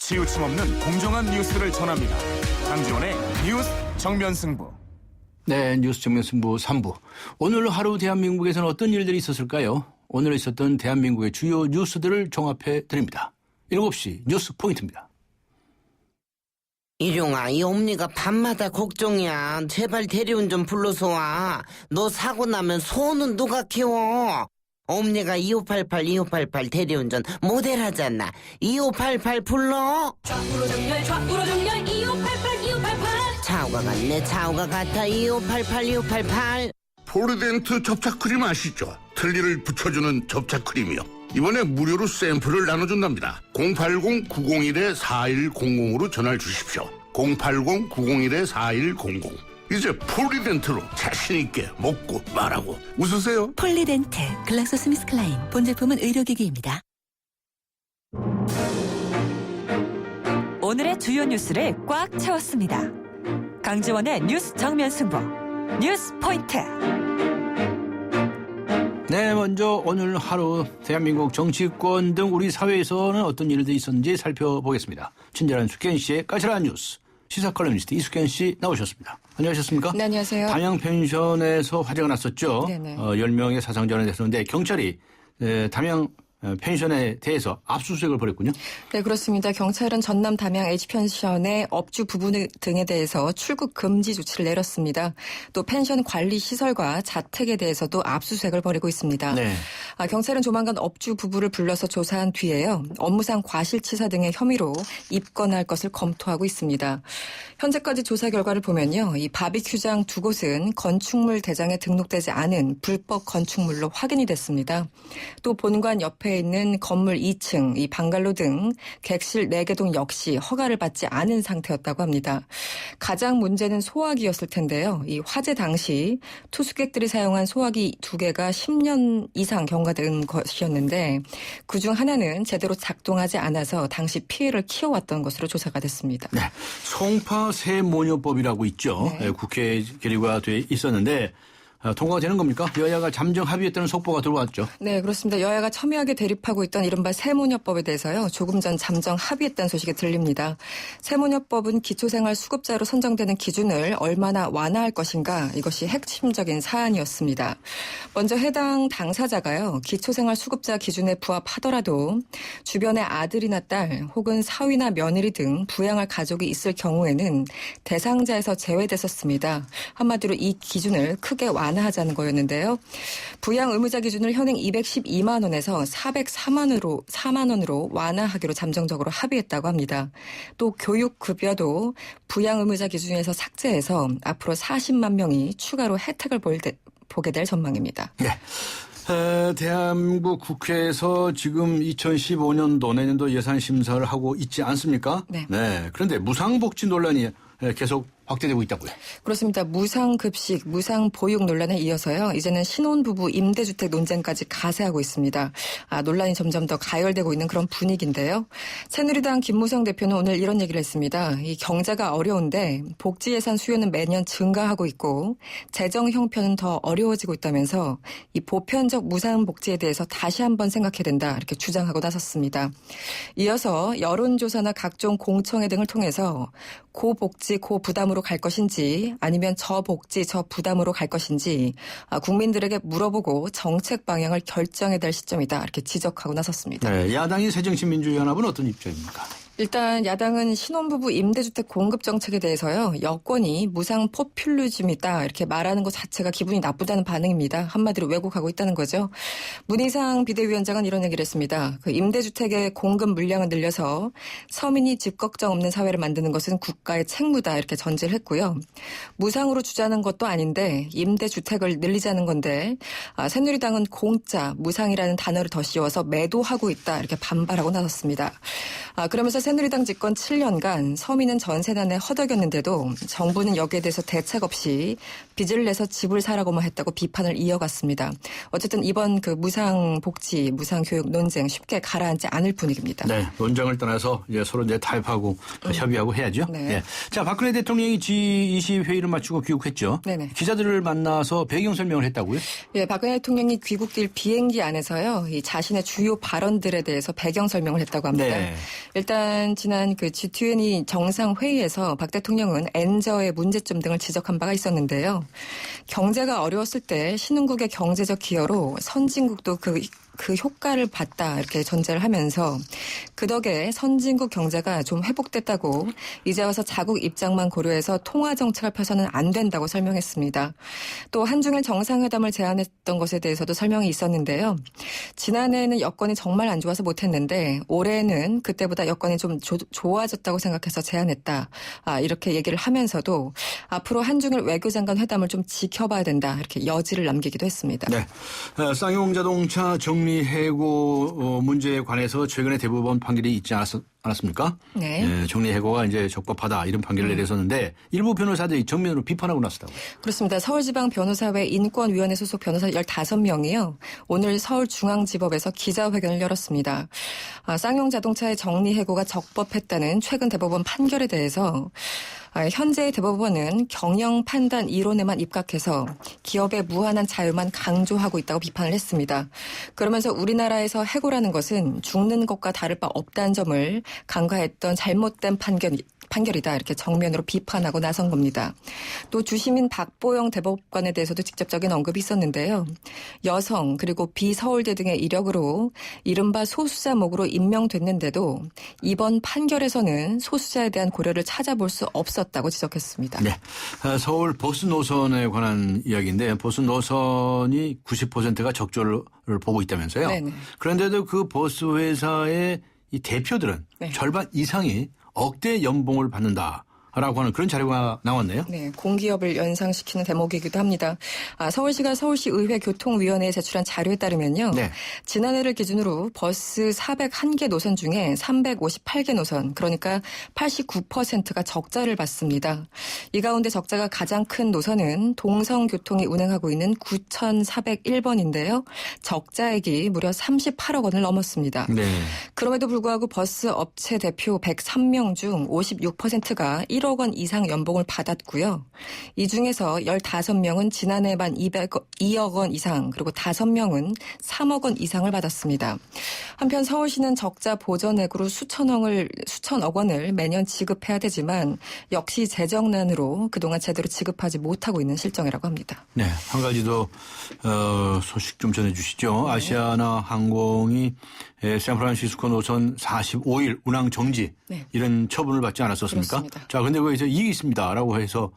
치우침 없는 공정한 뉴스를 전합니다. 강지원의 뉴스 정면승부. 네, 뉴스 정면승부 3부. 오늘 하루 대한민국에서는 어떤 일들이 있었을까요? 오늘 있었던 대한민국의 주요 뉴스들을 종합해 드립니다. 7시 뉴스 포인트입니다. 일용아, 이 엄니가 밤마다 걱정이야. 제발 대리운 좀 불러서 와. 너 사고 나면 소는 누가 키워? 엄니가 2588 대리운전 모델하잖아. 2588 불러? 좌우로 정렬 2588 차우가 같네, 차우가 같아. 2588 포르덴트 접착크림 아시죠? 틀니를 붙여주는 접착크림이요. 이번에 무료로 샘플을 나눠준답니다. 080-901-4100으로 전화를 주십시오. 080-901-4100. 이제 폴리덴트로 자신있게 먹고 말하고 웃으세요. 폴리덴트 글락소스미스클라인 본제품은 의료기기입니다. 오늘의 주요 뉴스를 꽉 채웠습니다. 강지원의 뉴스 정면 승부 뉴스 포인트. 네, 먼저 오늘 하루 대한민국 정치권 등 우리 사회에서는 어떤 일들이 있었는지 살펴보겠습니다. 친절한 숙현 씨의 까칠한 뉴스. 시사 컬럼니스트 이숙현 씨 나오셨습니다. 안녕하셨습니까? 네, 안녕하세요. 담양 펜션에서 화재가 났었죠. 네네. 10명의 사상자가 됐었는데 경찰이 담양 펜션에 대해서 압수수색을 벌였군요. 네, 그렇습니다. 경찰은 전남 담양 H펜션의 업주 부부 등에 대해서 출국 금지 조치를 내렸습니다. 또 펜션 관리 시설과 자택에 대해서도 압수수색을 벌이고 있습니다. 네. 경찰은 조만간 업주 부부를 불러서 조사한 뒤에요. 업무상 과실치사 등의 혐의로 입건할 것을 검토하고 있습니다. 현재까지 조사 결과를 보면요. 이 바비큐장 두 곳은 건축물 대장에 등록되지 않은 불법 건축물로 확인이 됐습니다. 또 본관 옆에 있는 건물 2층, 이 방갈로 등 객실 4개 동 역시 허가를 받지 않은 상태였다고 합니다. 가장 문제는 소화기였을 텐데요. 이 화재 당시 투숙객들이 사용한 소화기 2개가 10년 이상 경과된 것이었는데 그중 하나는 제대로 작동하지 않아서 당시 피해를 키워왔던 것으로 조사가 됐습니다. 네. 송파 세모녀법이라고 있죠. 네. 국회에 결의가 돼 있었는데 통과가 되는 겁니까? 여야가 잠정 합의했다는 속보가 들어왔죠. 네, 그렇습니다. 여야가 첨예하게 대립하고 있던 이른바 세모녀법에 대해서요. 조금 전 잠정 합의했다는 소식이 들립니다. 세모녀법은 기초생활수급자로 선정되는 기준을 얼마나 완화할 것인가 이것이 핵심적인 사안이었습니다. 먼저 해당 당사자가요. 기초생활수급자 기준에 부합하더라도 주변에 아들이나 딸 혹은 사위나 며느리 등 부양할 가족이 있을 경우에는 대상자에서 제외됐었습니다. 한마디로 이 기준을 크게 완화하자는 거였는데요. 부양 의무자 기준을 현행 212만 원에서 404만 원으로 완화하기로 잠정적으로 합의했다고 합니다. 또 교육급여도 부양 의무자 기준에서 삭제해서 앞으로 40만 명이 추가로 혜택을 보게 될 전망입니다. 네. 대한민국 국회에서 지금 2015년도 내년도 예산 심사를 하고 있지 않습니까? 네. 그런데 무상복지 논란이 계속 확대되고 있다고요. 그렇습니다. 무상급식, 무상보육 논란에 이어서요. 이제는 신혼부부 임대주택 논쟁까지 가세하고 있습니다. 논란이 점점 더 가열되고 있는 그런 분위기인데요. 새누리당 김무성 대표는 오늘 이런 얘기를 했습니다. 이 경제가 어려운데 복지 예산 수요는 매년 증가하고 있고 재정 형편은 더 어려워지고 있다면서 이 보편적 무상복지에 대해서 다시 한번 생각해야 된다 이렇게 주장하고 나섰습니다. 이어서 여론조사나 각종 공청회 등을 통해서 고복지, 고부담으로 갈 것인지 아니면 저복지, 저부담으로 갈 것인지 국민들에게 물어보고 정책 방향을 결정해야 될 시점이다 이렇게 지적하고 나섰습니다. 네, 야당인 새정치민주연합은 어떤 입장입니까? 일단 야당은 신혼부부 임대주택 공급 정책에 대해서요. 여권이 무상 포퓰리즘이다 이렇게 말하는 것 자체가 기분이 나쁘다는 반응입니다. 한마디로 왜곡하고 있다는 거죠. 문희상 비대위원장은 이런 얘기를 했습니다. 그 임대주택의 공급 물량을 늘려서 서민이 집 걱정 없는 사회를 만드는 것은 국가의 책무다 이렇게 전제를 했고요. 무상으로 주자는 것도 아닌데 임대주택을 늘리자는 건데 새누리당은 공짜, 무상이라는 단어를 더 씌워서 매도하고 있다 이렇게 반발하고 나섰습니다. 그러면서 새누리당 집권 7년간 서민은 전세 난에 허덕였는데도 정부는 여기에 대해서 대책 없이 빚을 내서 집을 사라고만 했다고 비판을 이어갔습니다. 어쨌든 이번 그 무상복지, 무상교육 논쟁 쉽게 가라앉지 않을 분위기입니다. 네, 논쟁을 떠나서 이제 서로 이제 타협하고 협의하고 해야죠. 네. 네. 자, 박근혜 대통령이 G20 회의를 마치고 귀국했죠. 네네. 기자들을 만나서 배경 설명을 했다고요? 예, 박근혜 대통령이 귀국길 비행기 안에서요, 이 자신의 주요 발언들에 대해서 배경 설명을 했다고 합니다. 네. 일단 그렇지만 지난 그 G20 정상회의에서 박 대통령은 엔저의 문제점 등을 지적한 바가 있었는데요. 경제가 어려웠을 때 신흥국의 경제적 기여로 선진국도 그 효과를 봤다 이렇게 전제를 하면서 그 덕에 선진국 경제가 좀 회복됐다고 이제 와서 자국 입장만 고려해서 통화 정책을 펴서는 안 된다고 설명했습니다. 또 한중일 정상회담을 제안했던 것에 대해서도 설명이 있었는데요. 지난해에는 여건이 정말 안 좋아서 못했는데 올해는 그때보다 여건이 좀 좋아졌다고 생각해서 제안했다. 이렇게 얘기를 하면서도 앞으로 한중일 외교장관 회담을 좀 지켜봐야 된다 이렇게 여지를 남기기도 했습니다. 네, 쌍용 자동차 정리해고 문제에 관해서 최근에 대법원 판결이 있지 않았습니까? 네. 네, 정리해고가 이제 적법하다 이런 판결을 내렸었는데 일부 변호사들이 정면으로 비판하고 나섰다고. 그렇습니다. 서울지방 변호사회 인권위원회 소속 변호사 15명이요. 오늘 서울중앙지법에서 기자회견을 열었습니다. 쌍용 자동차의 정리해고가 적법했다는 최근 대법원 판결에 대해서 현재의 대법원은 경영 판단 이론에만 입각해서 기업의 무한한 자유만 강조하고 있다고 비판을 했습니다. 그러면서 우리나라에서 해고라는 것은 죽는 것과 다를 바 없다는 점을 간과했던 잘못된 판결이다 이렇게 정면으로 비판하고 나선 겁니다. 또 주시민 박보영 대법관에 대해서도 직접적인 언급이 있었는데요. 여성 그리고 비서울대 등의 이력으로 이른바 소수자목으로 임명됐는데도 이번 판결에서는 소수자에 대한 고려를 찾아볼 수 없었다고 지적했습니다. 네, 서울 버스 노선에 관한 이야기인데 버스 노선이 90%가 적조를 보고 있다면서요. 네네. 그런데도 그 버스 회사의 이 대표들은 네. 절반 이상이 억대 연봉을 받는다라고 하는 그런 자료가 나왔네요. 네, 공기업을 연상시키는 대목이기도 합니다. 서울시가 서울시의회 교통위원회에 제출한 자료에 따르면요. 네. 지난해를 기준으로 버스 401개 노선 중에 358개 노선, 그러니까 89%가 적자를 봤습니다. 이 가운데 적자가 가장 큰 노선은 동성교통이 운행하고 있는 9,401번인데요. 적자액이 무려 38억 원을 넘었습니다. 네. 그럼에도 불구하고 버스 업체 대표 103명 중 56%가 1억 원 이상 연봉을 받았고요. 이 중에서 15명은 지난해만 2억 원 이상, 그리고 5명은 3억 원 이상을 받았습니다. 한편 서울시는 적자 보전액으로 수천억 원을 매년 지급해야 되지만 역시 재정난으로 그동안 제대로 지급하지 못하고 있는 실정이라고 합니다. 네, 한 가지 더 소식 좀 전해주시죠. 아시아나 항공이 샌프란시스코 노선 45일 운항 정지 네. 이런 처분을 받지 않았었습니까? 그렇습니다. 자, 근데 거기서 이익이 있습니다라고 해서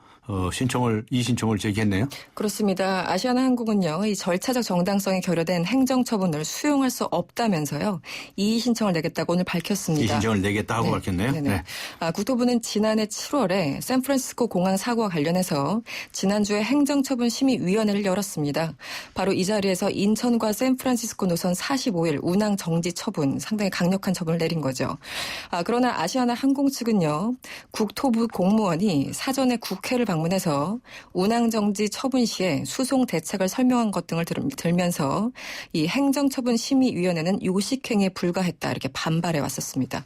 이의신청을 제기했네요. 그렇습니다. 아시아나 항공은요, 이 절차적 정당성이 결여된 행정처분을 수용할 수 없다면서요, 이의신청을 내겠다고 오늘 밝혔습니다. 이의신청을 내겠다고 네. 밝혔네요. 네네. 네. 국토부는 지난해 7월에 샌프란시스코 공항 사고와 관련해서 지난주에 행정처분 심의위원회를 열었습니다. 바로 이 자리에서 인천과 샌프란시스코 노선 45일 운항 정지 처분, 상당히 강력한 처분을 내린 거죠. 그러나 아시아나 항공 측은요, 국토부 공무원이 사전에 국회를 방문해서 운항정지 처분 시에 수송 대책을 설명한 것 등을 들면서 이 행정처분 심의위원회는 요식행위에 불과했다 이렇게 반발해 왔었습니다.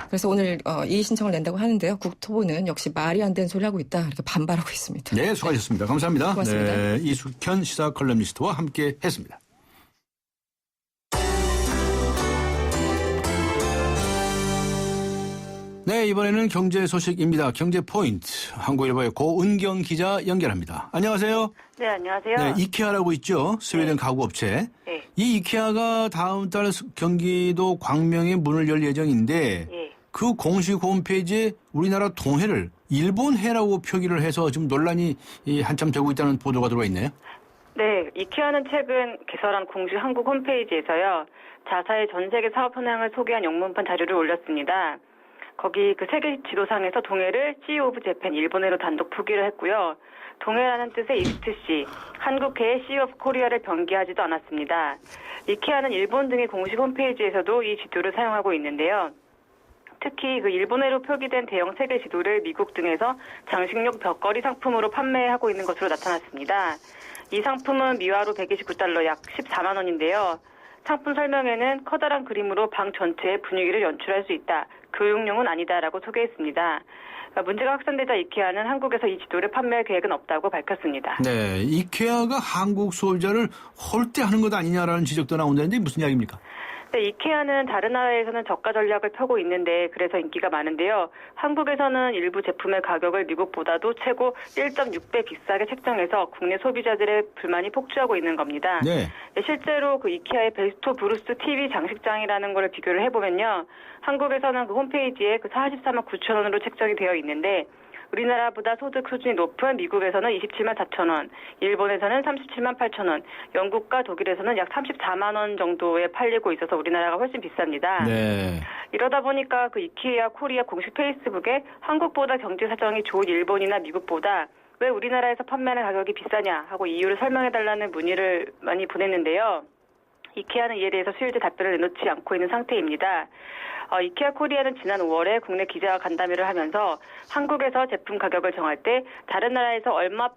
그래서 오늘 이의신청을 낸다고 하는데요. 국토부는 역시 말이 안 되는 소리 하고 있다 이렇게 반발하고 있습니다. 네, 수고하셨습니다. 감사합니다. 고맙습니다. 네, 이숙현 시사 컬럼니스트와 함께 했습니다. 네, 이번에는 경제 소식입니다. 경제 포인트. 한국일보의 고은경 기자 연결합니다. 안녕하세요. 네, 안녕하세요. 네, 이케아라고 있죠. 스웨덴 가구업체. 네. 이 이케아가 다음 달 경기도 광명에 문을 열 예정인데 예. 그 공식 홈페이지에 우리나라 동해를 일본해라고 표기를 해서 지금 논란이 한참 되고 있다는 보도가 들어와 있네요. 네, 이케아는 최근 개설한 공식 한국 홈페이지에서요. 자사의 전 세계 사업 현황을 소개한 영문판 자료를 올렸습니다. 거기 그 세계 지도상에서 동해를 CEO 오브 재팬 일본해로 단독 표기를 했고요. 동해라는 뜻의 이스트시, 한국해의 CEO 오브 코리아를 변기하지도 않았습니다. 이케아는 일본 등의 공식 홈페이지에서도 이 지도를 사용하고 있는데요. 특히 그 일본해로 표기된 대형 세계 지도를 미국 등에서 장식용 벽걸이 상품으로 판매하고 있는 것으로 나타났습니다. 이 상품은 미화로 129달러 약 14만 원인데요. 상품 설명에는 커다란 그림으로 방 전체의 분위기를 연출할 수 있다. 교육용은 아니다라고 소개했습니다. 문제가 확산되자 이케아는 한국에서 이 지도를 판매할 계획은 없다고 밝혔습니다. 네, 이케아가 한국 소비자를 홀대하는 것 아니냐라는 지적도 나온다는데 무슨 이야기입니까? 네, 이케아는 다른 나라에서는 저가 전략을 펴고 있는데 그래서 인기가 많은데요. 한국에서는 일부 제품의 가격을 미국보다도 최고 1.6배 비싸게 책정해서 국내 소비자들의 불만이 폭주하고 있는 겁니다. 네. 네, 실제로 그 이케아의 베스토 브루스 TV 장식장이라는 걸 비교를 해보면요. 한국에서는 그 홈페이지에 그 44만 9천 원으로 책정이 되어 있는데 우리나라보다 소득 수준이 높은 미국에서는 27만 4천 원, 일본에서는 37만 8천 원, 영국과 독일에서는 약 34만 원 정도에 팔리고 있어서 우리나라가 훨씬 비쌉니다. 네. 이러다 보니까 그 이케아 코리아 공식 페이스북에 한국보다 경제 사정이 좋은 일본이나 미국보다 왜 우리나라에서 판매하는 가격이 비싸냐 하고 이유를 설명해달라는 문의를 많이 보냈는데요. 이케아는 이에 대해서 수일제 답변을 내놓지 않고 있는 상태입니다. 이케아 코리아는 지난 5월에 국내 기자 간담회를 하면서 한국에서 제품 가격을 정할 때 다른 나라에서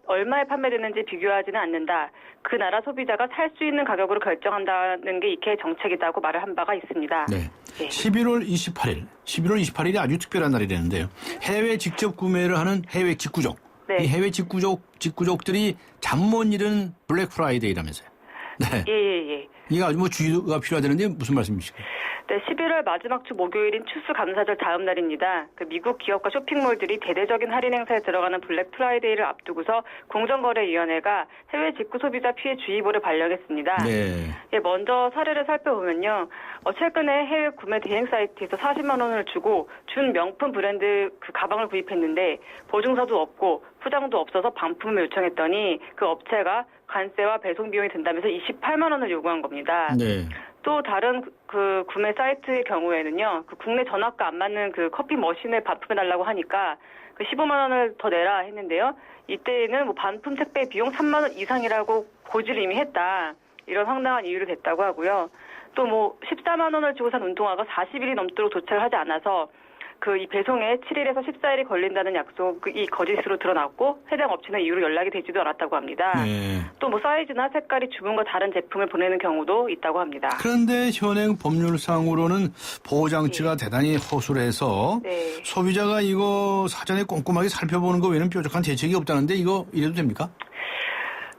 얼마에 판매되는지 비교하지는 않는다. 그 나라 소비자가 살 수 있는 가격으로 결정한다는 게 이케아의 정책이라고 말을 한 바가 있습니다. 네. 네. 11월 28일이 아주 특별한 날이라는데요. 해외 직접 구매를 하는 해외 직구족. 네. 이 해외 직구족들이 잠 못 이루는 블랙 프라이데이라면서요. 네. 예. 이게 아주 뭐 주의가 필요하다는데 무슨 말씀이실까요? 네, 11월 마지막 주 목요일인 추수감사절 다음 날입니다. 그 미국 기업과 쇼핑몰들이 대대적인 할인 행사에 들어가는 블랙 프라이데이를 앞두고서 공정거래위원회가 해외 직구 소비자 피해 주의보를 발령했습니다. 네. 예, 먼저 사례를 살펴보면요. 최근에 해외 구매 대행 사이트에서 40만 원을 주고 준 명품 브랜드 그 가방을 구입했는데 보증서도 없고 포장도 없어서 반품을 요청했더니 그 업체가 관세와 배송 비용이 든다면서 28만 원을 요구한 겁니다. 네. 또 다른 그 구매 사이트의 경우에는요, 그 국내 전압과 안 맞는 그 커피 머신을 반품해달라고 하니까 그 15만 원을 더 내라 했는데요. 이때는 뭐 반품 택배 비용 3만 원 이상이라고 고지를 이미 했다. 이런 황당한 이유를 댔다고 하고요. 또 뭐 14만 원을 주고 산 운동화가 40일이 넘도록 도착을 하지 않아서 그 이 배송에 7일에서 14일이 걸린다는 약속이 거짓으로 드러났고 해당 업체는 이후로 연락이 되지도 않았다고 합니다. 네. 또 뭐 사이즈나 색깔이 주문과 다른 제품을 보내는 경우도 있다고 합니다. 그런데 현행 법률상으로는 보호장치가 대단히 허술해서 네. 소비자가 이거 사전에 꼼꼼하게 살펴보는 거 외에는 뾰족한 대책이 없다는데 이거 이래도 됩니까?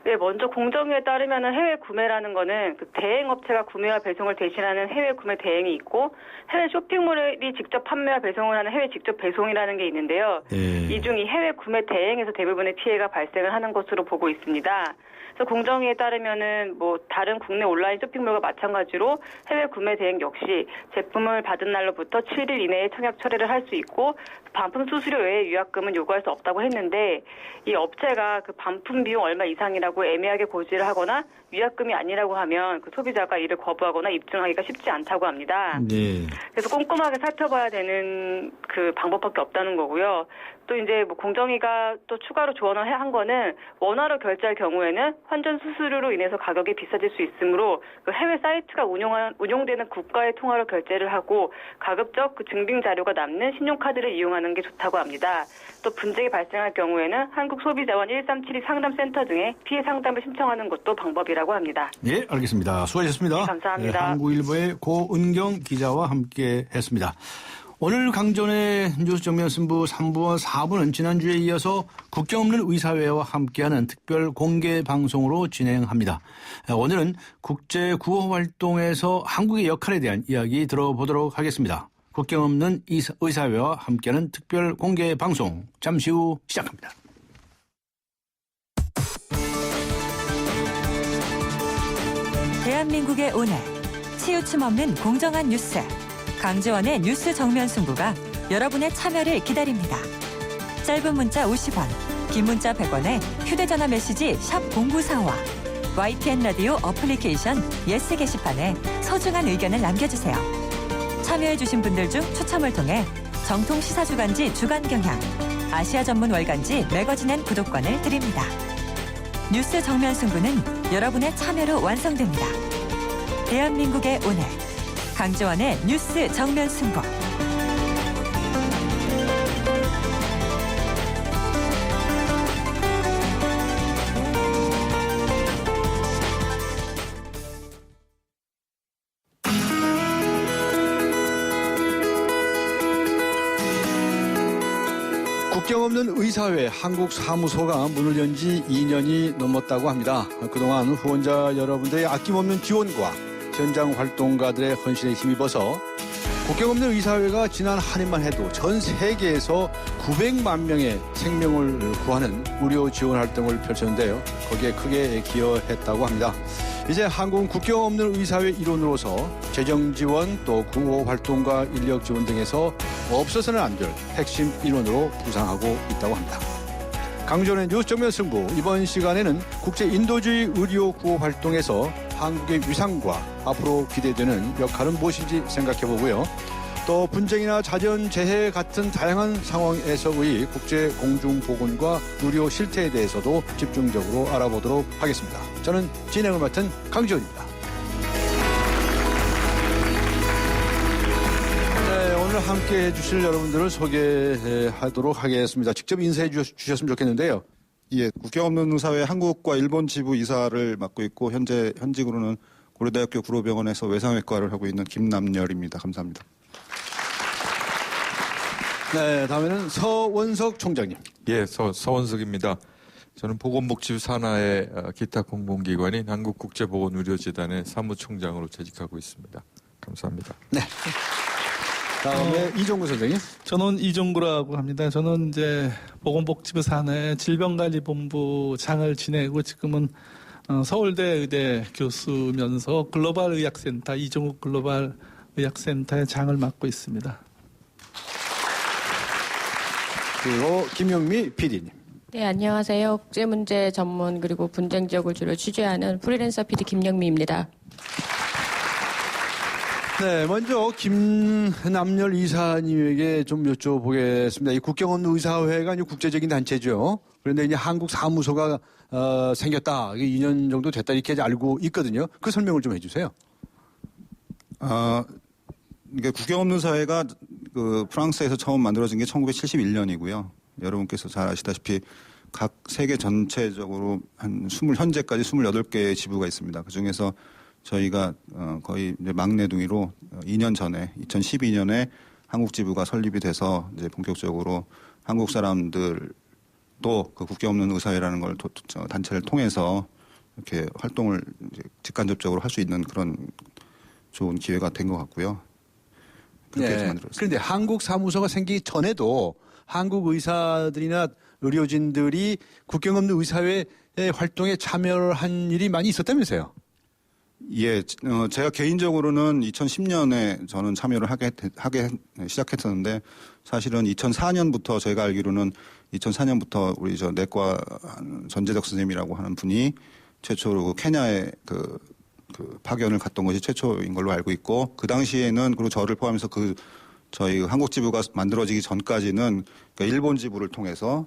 네, 먼저 공정위에 따르면은 해외 구매라는 거는 그 대행 업체가 구매와 배송을 대신하는 해외 구매 대행이 있고 해외 쇼핑몰이 직접 판매와 배송을 하는 해외 직접 배송이라는 게 있는데요. 네. 이 중 이 해외 구매 대행에서 대부분의 피해가 발생을 하는 것으로 보고 있습니다. 그래서 공정위에 따르면은 뭐 다른 국내 온라인 쇼핑몰과 마찬가지로 해외 구매 대행 역시 제품을 받은 날로부터 7일 이내에 청약 처리를 할 수 있고 반품 수수료 외에 위약금은 요구할 수 없다고 했는데 이 업체가 그 반품 비용 얼마 이상이라고 애매하게 고지를 하거나 위약금이 아니라고 하면 그 소비자가 이를 거부하거나 입증하기가 쉽지 않다고 합니다. 네. 그래서 꼼꼼하게 살펴봐야 되는 그 방법밖에 없다는 거고요. 또 이제 뭐 공정위가 또 추가로 조언을 한 거는 원화로 결제할 경우에는 환전 수수료로 인해서 가격이 비싸질 수 있으므로 그 해외 사이트가 운용되는 국가의 통화로 결제를 하고 가급적 그 증빙 자료가 남는 신용카드를 이용하는 게 좋다고 합니다. 또 분쟁이 발생할 경우에는 한국소비자원 1372 상담센터 등에 피해 상담을 신청하는 것도 방법이라고 합니다. 예, 알겠습니다. 수고하셨습니다. 네, 감사합니다. 네, 한국일보의 고은경 기자와 함께했습니다. 오늘 강전의 뉴스 정면 승부 3부와 4부는 지난주에 이어서 국경 없는 의사회와 함께하는 특별 공개 방송으로 진행합니다. 오늘은 국제 구호 활동에서 한국의 역할에 대한 이야기 들어보도록 하겠습니다. 국경 없는 의사회와 함께하는 특별 공개 방송 잠시 후 시작합니다. 대한민국의 오늘 치우침 없는 공정한 뉴스 강지원의 뉴스 정면 승부가 여러분의 참여를 기다립니다. 짧은 문자 50원, 긴 문자 100원에 휴대전화 메시지 샵 0945와 YTN 라디오 어플리케이션 예스 게시판에 소중한 의견을 남겨주세요. 참여해주신 분들 중 추첨을 통해 정통 시사주간지 주간경향, 아시아 전문 월간지 매거진엔 구독권을 드립니다. 뉴스 정면 승부는 여러분의 참여로 완성됩니다. 대한민국의 오늘 강지원의 뉴스 정면 승부. 국경 없는 의사회 한국 사무소가 문을 연 지 2년이 넘었다고 합니다. 그동안 후원자 여러분들의 아낌없는 지원과 현장 활동가들의 헌신에 힘입어서 국경 없는 의사회가 지난 한 해만 해도 전 세계에서 900만 명의 생명을 구하는 의료 지원 활동을 펼쳤는데요. 거기에 크게 기여했다고 합니다. 이제 한국은 국경 없는 의사회 일원으로서 재정 지원 또 구호 활동과 인력 지원 등에서 없어서는 안 될 핵심 일원으로 부상하고 있다고 합니다. 강조의 뉴스 정면 승부, 이번 시간에는 국제 인도주의 의료 구호 활동에서 한국의 위상과 앞으로 기대되는 역할은 무엇인지 생각해 보고요. 또 분쟁이나 자연재해 같은 다양한 상황에서의 국제 공중보건과 의료 실태에 대해서도 집중적으로 알아보도록 하겠습니다. 저는 진행을 맡은 강지원입니다. 네, 오늘 함께 해주실 여러분들을 소개하도록 하겠습니다. 직접 인사해 주셨으면 좋겠는데요. 예, 국경 없는 의사회 한국과 일본 지부 이사를 맡고 있고 현직으로는 고려대학교 구로병원에서 외상외과를 하고 있는 김남열입니다. 감사합니다. 네, 다음에는 서원석 총장님. 예, 서원석입니다. 저는 보건복지부 산하의 기타 공공기관인 한국국제보건의료재단의 사무총장으로 재직하고 있습니다. 감사합니다. 네. 다음에 이종구 선생님. 저는 이종구라고 합니다. 저는 이제 보건복지부 산하의 질병관리본부장을 지내고 지금은 서울대 의대 교수면서 글로벌 의학센터 이종국 글로벌 의학센터의 장을 맡고 있습니다. 그리고 김영미 PD님. 네, 안녕하세요. 국제문제 전문 그리고 분쟁 지역을 주로 취재하는 프리랜서 PD 김영미입니다. 네, 먼저 김남열 이사님에게 좀 여쭤보겠습니다. 이 국경 없는 의사회가 이제 국제적인 단체죠. 그런데 이제 한국 사무소가 생겼다. 이게 2년 정도 됐다 이렇게 알고 있거든요. 그 설명을 좀 해주세요. 이게 국경 없는 사회가 그 프랑스에서 처음 만들어진 게 1971년이고요. 여러분께서 잘 아시다시피 각 세계 전체적으로 현재까지 28개의 지부가 있습니다. 그 중에서 저희가 거의 이제 막내둥이로 2년 전에 2012년에 한국 지부가 설립이 돼서 이제 본격적으로 한국 사람들도 그 국경 없는 의사회라는 걸 단체를 통해서 이렇게 활동을 이제 직간접적으로 할 수 있는 그런 좋은 기회가 된 것 같고요. 그렇게 네. 만들었습니다. 그런데 한국 사무소가 생기기 전에도 한국 의사들이나 의료진들이 국경 없는 의사회 활동에 참여를 한 일이 많이 있었다면서요? 예, 제가 개인적으로는 2010년에 저는 참여를 하게 시작했었는데 사실은 2004년부터 제가 알기로는 2004년부터 우리 저 내과 전재덕 선생님이라고 하는 분이 최초로 케냐에 그 파견을 갔던 것이 최초인 걸로 알고 있고 그 당시에는 그리고 저를 포함해서 저희 한국 지부가 만들어지기 전까지는 그러니까 일본 지부를 통해서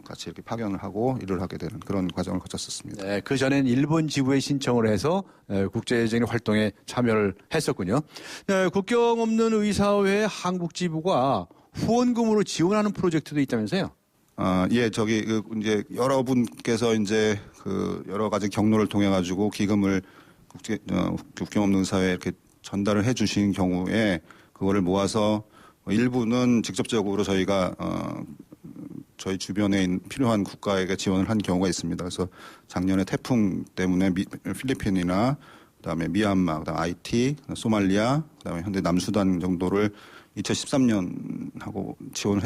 같이 이렇게 파견을 하고 일을 하게 되는 그런 과정을 거쳤었습니다. 네, 그 전엔 일본 지부에 신청을 해서 국제적인 활동에 참여를 했었군요. 네, 국경 없는 의사회 한국 지부가 후원금으로 지원하는 프로젝트도 있다면서요? 예, 이제 여러분께서 이제 여러 가지 경로를 통해 가지고 기금을 국경 없는 의사회에 이렇게 전달을 해 주신 경우에 그거를 모아서 일부는 직접적으로 저희가 저희 주변에 필요한 국가에게 지원을 한 경우가 있습니다. 그래서 작년에 태풍 때문에 필리핀이나 그다음에 미얀마, 그다음 하이티, 소말리아, 그다음에 현재 남수단 정도를 2013년하고 지원을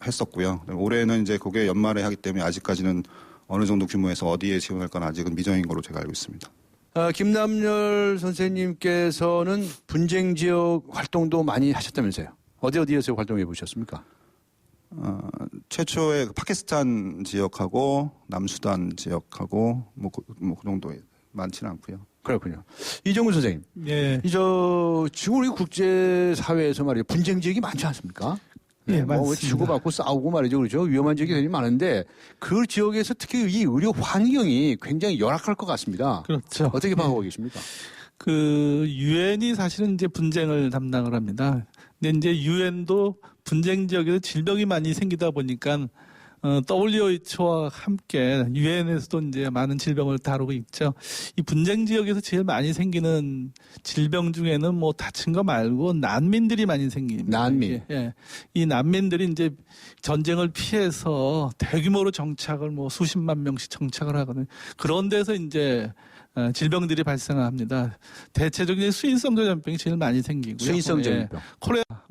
했었고요. 올해는 이제 그게 연말에 하기 때문에 아직까지는 어느 정도 규모에서 어디에 지원할 건 아직은 미정인 걸로 제가 알고 있습니다. 김남열 선생님께서는 분쟁 지역 활동도 많이 하셨다면서요? 어디에서 활동해 보셨습니까? 최초에 파키스탄 지역하고 남수단 지역하고 그 정도 많지는 않고요. 그렇군요. 이종훈 선생님. 예. 지금 우리 국제사회에서 말이에요. 분쟁 지역이 많지 않습니까? 예, 뭐 맞습니다. 치고받고 싸우고 말이죠. 그렇죠. 위험한 지역이 굉장히 많은데 그 지역에서 특히 이 의료 환경이 굉장히 열악할 것 같습니다. 그렇죠. 어떻게 봐오고 계십니까? 유엔이 사실은 이제 분쟁을 담당을 합니다. 근데 이제 유엔도 분쟁 지역에서 질병이 많이 생기다 보니까 WHO와 함께 유엔에서도 이제 많은 질병을 다루고 있죠. 이 분쟁 지역에서 제일 많이 생기는 질병 중에는 뭐 다친 거 말고 난민들이 많이 생깁니다. 난민. 예. 이 난민들이 이제 전쟁을 피해서 대규모로 정착을 뭐 수십만 명씩 정착을 하거든요. 그런 데서 이제 질병들이 발생합니다. 대체적인 수인성 전염병이 제일 많이 생기고요. 수인성 전염병.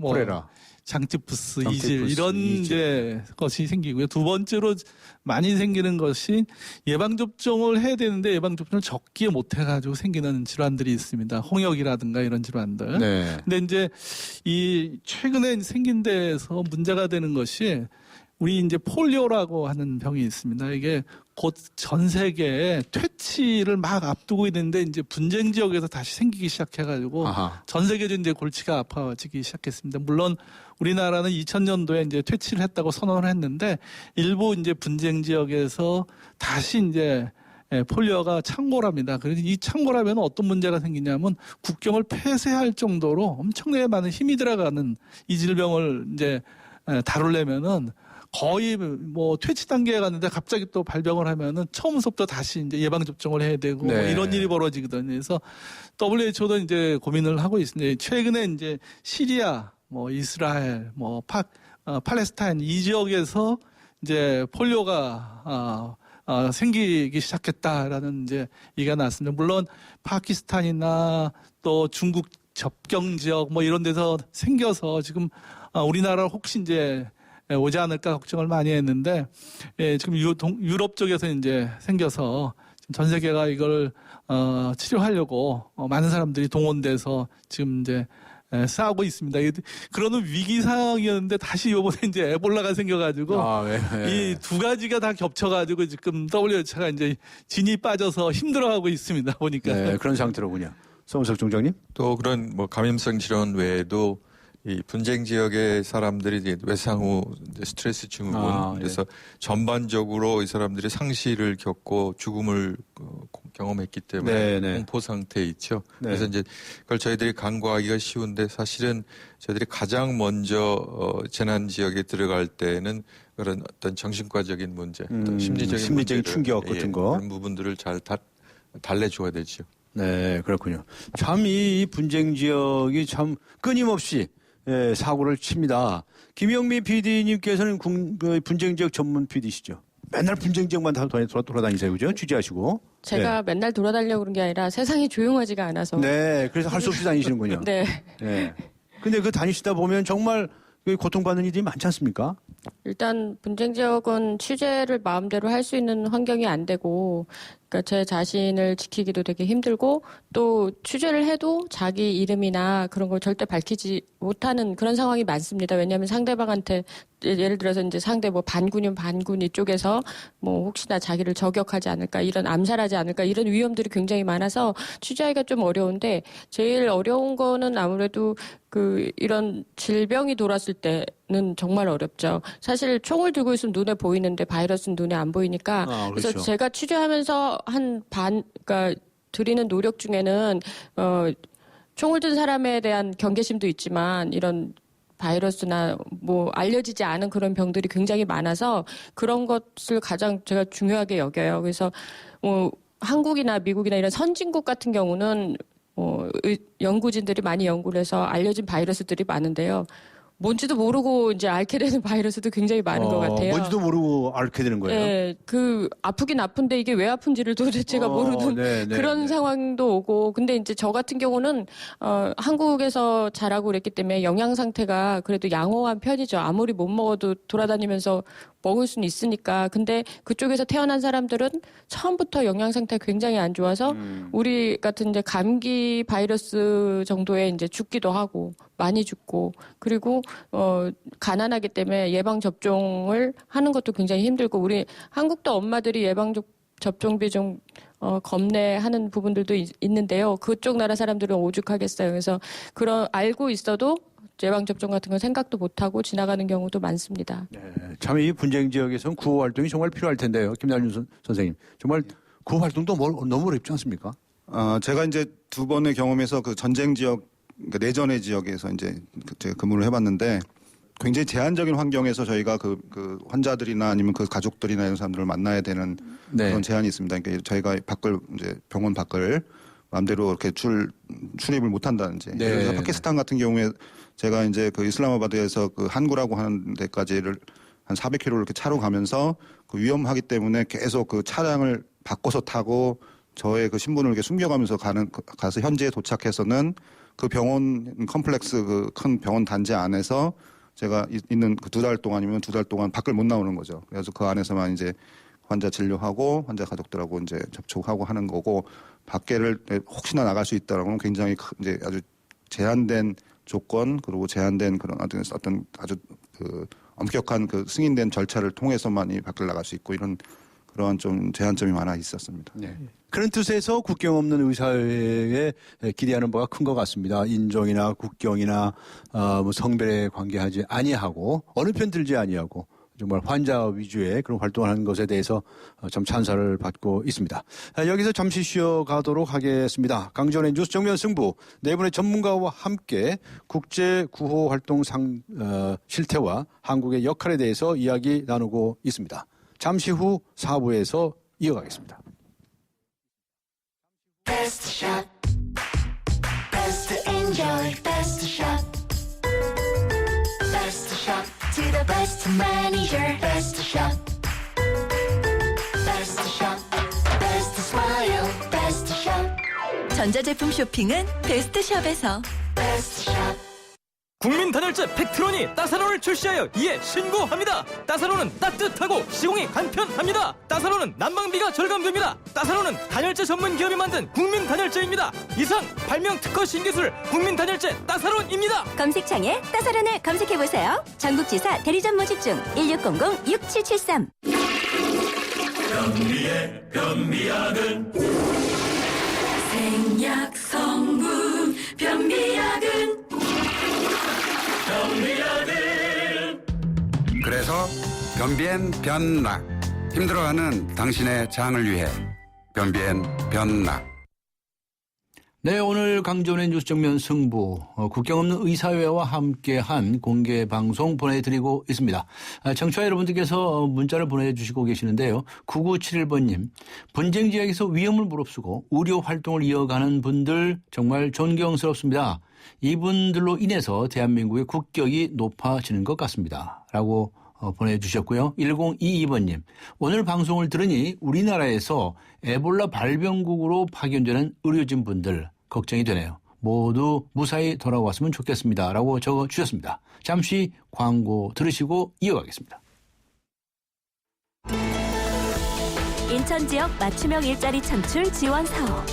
콜레라. 장티푸스, 이질 이런 이제 것이 생기고요. 두 번째로 많이 생기는 것이 예방 접종을 해야 되는데 예방 접종을 적기에 못 해가지고 생기는 질환들이 있습니다. 홍역이라든가 이런 질환들. 네. 근데 이제 이 최근에 생긴 데에서 문제가 되는 것이 우리 이제 폴리오라고 하는 병이 있습니다. 이게 곧 전 세계에 퇴치를 막 앞두고 있는데 이제 분쟁 지역에서 다시 생기기 시작해가지고 전 세계적으로 이제 골치가 아파지기 시작했습니다. 물론 우리나라는 2000년도에 이제 퇴치를 했다고 선언을 했는데 일부 이제 분쟁 지역에서 다시 이제 폴리오가 창궐합니다. 그래서 이 창궐하면 어떤 문제가 생기냐면 국경을 폐쇄할 정도로 엄청나게 많은 힘이 들어가는 이 질병을 이제 다루려면은 거의 뭐 퇴치 단계에 갔는데 갑자기 또 발병을 하면은 처음부터 다시 이제 예방 접종을 해야 되고 뭐 이런 일이 벌어지거든요. 그래서 WHO도 이제 고민을 하고 있습니다. 최근에 이제 시리아, 뭐 이스라엘, 뭐 팔레스타인 이 지역에서 이제 폴리오가 생기기 시작했다라는 이제 얘기가 나왔습니다. 물론 파키스탄이나 또 중국 접경 지역 뭐 이런 데서 생겨서 지금 우리나라 혹시 이제 오지 않을까 걱정을 많이 했는데 지금 유럽 쪽에서 이제 생겨서 전 세계가 이걸 치료하려고 많은 사람들이 동원돼서 지금 이제 싸우고 있습니다. 그러는 위기 상황이었는데 다시 이번에 이제 에볼라가 생겨가지고 이 두 가지가 다 겹쳐가지고 지금 WHO가 이제 진이 빠져서 힘들어하고 있습니다. 보니까 그런 상태로군요. 송은석 총장님. 또 그런 뭐 감염성 질환 외에도 이 분쟁 지역의 사람들이 이제 외상후 스트레스 증후군 그래서 전반적으로 이 사람들이 상실을 겪고 죽음을 경험했기 때문에 공포 상태에 있죠. 그래서 이제 그걸 저희들이 간과하기가 쉬운데 사실은 저희들이 가장 먼저 재난 지역에 들어갈 때는 그런 어떤 정신과적인 문제, 심리적인 충격 같은 거 그런 부분들을 잘 달래줘야 되죠. 네, 그렇군요. 참 이 분쟁 지역이 참 끊임없이 사고를 칩니다. 김영미 PD님께서는 분쟁 지역 전문 PD시죠. 맨날 분쟁 지역만 다 돌아다니세요, 그죠? 취재하시고. 제가 맨날 돌아다니려고 그런 게 아니라 세상이 조용하지가 않아서. 네, 그래서 할 수 없이 다니시는군요. 네. 근데 그 다니시다 보면 정말 고통받는 일이 많지 않습니까? 일단 분쟁 지역은 취재를 마음대로 할 수 있는 환경이 안 되고, 그러니까 제 자신을 지키기도 되게 힘들고, 또 취재를 해도 자기 이름이나 그런 걸 절대 밝히지 못하는 그런 상황이 많습니다. 왜냐하면 상대방한테 예를 들어서 이제 상대 뭐 반군 이쪽에서 뭐 혹시나 자기를 저격하지 않을까, 이런 암살하지 않을까, 이런 위험들이 굉장히 많아서 취재하기가 좀 어려운데, 제일 어려운 거는 아무래도 이런 질병이 돌았을 때는 정말 어렵죠. 사실 총을 들고 있으면 눈에 보이는데 바이러스는 눈에 안 보이니까. 그렇죠. 그래서 제가 취재하면서 그러니까 드리는 노력 중에는 총을 든 사람에 대한 경계심도 있지만 이런 바이러스나 뭐 알려지지 않은 그런 병들이 굉장히 많아서 그런 것을 가장 제가 중요하게 여겨요. 그래서 한국이나 미국이나 이런 선진국 같은 경우는 연구진들이 많이 연구를 해서 알려진 바이러스들이 많은데요. 뭔지도 모르고 이제 앓게 되는 바이러스도 굉장히 많은 것 같아요. 뭔지도 모르고 앓게 되는 거예요? 네, 아프긴 아픈데 이게 왜 아픈지를 도대체가 모르는 그런 상황도 오고. 근데 이제 저 같은 경우는 한국에서 자라고 그랬기 때문에 영양 상태가 그래도 양호한 편이죠. 아무리 못 먹어도 돌아다니면서 먹을 수는 있으니까. 근데 그쪽에서 태어난 사람들은 처음부터 영양 상태가 굉장히 안 좋아서 우리 같은 이제 감기 바이러스 정도에 이제 죽기도 하고 많이 죽고, 그리고 가난하기 때문에 예방 접종을 하는 것도 굉장히 힘들고, 우리 한국도 엄마들이 예방 접종비 좀 겁내하는 부분들도 있는데요. 그쪽 나라 사람들은 오죽하겠어요. 그래서 알고 있어도 예방접종 같은 건 생각도 못하고 지나가는 경우도 많습니다. 참 이 분쟁 지역에서는 구호 활동이 정말 필요할 텐데요. 김남준 선생님. 정말 구호 활동도 너무 어렵지 않습니까? 제가 이제 두 번의 경험에서 그 전쟁 지역, 그러니까 내전의 지역에서 이제 제가 근무를 해봤는데 굉장히 제한적인 환경에서 저희가 그 환자들이나 아니면 그 가족들이나 이런 사람들을 만나야 되는 그런 제한이 있습니다. 그러니까 저희가 이제 병원 밖을 마음대로 이렇게 출입을 못 한다든지. 그래서 파키스탄 같은 경우에 제가 이제 그 이슬라마바드에서 그 한구라고 하는 데까지를 한 400km를 이렇게 차로 가면서 그 위험하기 때문에 계속 그 차량을 바꿔서 타고 저의 그 신분을 이렇게 숨겨가면서 가서 현지에 도착해서는 그 병원 컴플렉스 그 큰 병원 단지 안에서 제가 있는 그 2달 동안이면 2달 동안 밖을 못 나오는 거죠. 그래서 그 안에서만 이제 환자 진료하고 환자 가족들하고 이제 접촉하고 하는 거고 밖에를 혹시나 나갈 수 있다라고는 굉장히 이제 아주 제한된 조건 그리고 제한된 그런 어떤 아주 그 엄격한 그 승인된 절차를 통해서만 이 밖을 나갈 수 있고 이런 그러한 좀 제한점이 많아 있었습니다. 네. 그런 뜻에서 국경 없는 의사회에 기대하는 바가 큰 것 같습니다. 인종이나 국경이나 뭐 성별에 관계하지 아니하고 어느 편 들지 아니하고 정말 환자 위주의 그런 활동을 하는 것에 대해서 참 찬사를 받고 있습니다. 여기서 잠시 쉬어가도록 하겠습니다. 강지원의 뉴스 정면 승부 네 분의 전문가와 함께 국제 구호 활동 실태와 한국의 역할에 대해서 이야기 나누고 있습니다. 잠시 후 4부에서 이어가겠습니다. Best shot, best enjoy, best shot, best shot to the best manager, best shot, best shot, best smile, best shot. 전자제품 쇼핑은 베스트숍에서. Best shot. 국민 단열재 팩트론이 따사로를 출시하여 이에 신고합니다. 따사로는 따뜻하고 시공이 간편합니다. 따사로는 난방비가 절감됩니다. 따사로는 단열재 전문 기업이 만든 국민 단열재입니다. 이상 발명 특허 신기술 국민 단열재 따사로입니다. 검색창에 따사론을 검색해보세요. 전국지사 대리점 모집 중 1600-6773. 변비의 변비약은 생약 성분 변비약은 그래서 변비엔 변락 힘들어하는 당신의 장을 위해 변비엔 변락. 네, 오늘 강지원의 뉴스 정면 승부 국경 없는 의사회와 함께한 공개 방송 보내드리고 있습니다. 청취자 여러분들께서 문자를 보내주시고 계시는데요. 9971번님 분쟁 지역에서 위험을 무릅쓰고 의료 활동을 이어가는 분들 정말 존경스럽습니다. 이분들로 인해서 대한민국의 국격이 높아지는 것 같습니다. 라고 보내주셨고요. 1022번님 오늘 방송을 들으니 우리나라에서 에볼라 발병국으로 파견되는 의료진 분들 걱정이 되네요. 모두 무사히 돌아왔으면 좋겠습니다. 라고 적어주셨습니다. 잠시 광고 들으시고 이어가겠습니다. 인천 지역 맞춤형 일자리 창출 지원 사업.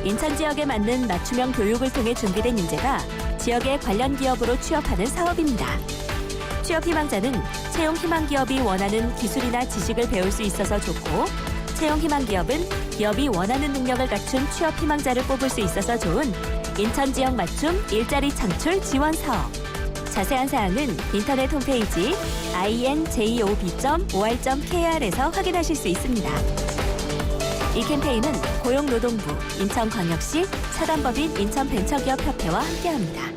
인천 지역에 맞는 맞춤형 교육을 통해 준비된 인재가 지역의 관련 기업으로 취업하는 사업입니다. 취업 희망자는 채용 희망 기업이 원하는 기술이나 지식을 배울 수 있어서 좋고, 채용 희망 기업은 기업이 원하는 능력을 갖춘 취업 희망자를 뽑을 수 있어서 좋은 인천 지역 맞춤 일자리 창출 지원 사업. 자세한 사항은 인터넷 홈페이지 injob.or.kr에서 확인하실 수 있습니다. 이 캠페인은 고용노동부, 인천광역시, 사단법인 인천벤처기업협회와 함께합니다.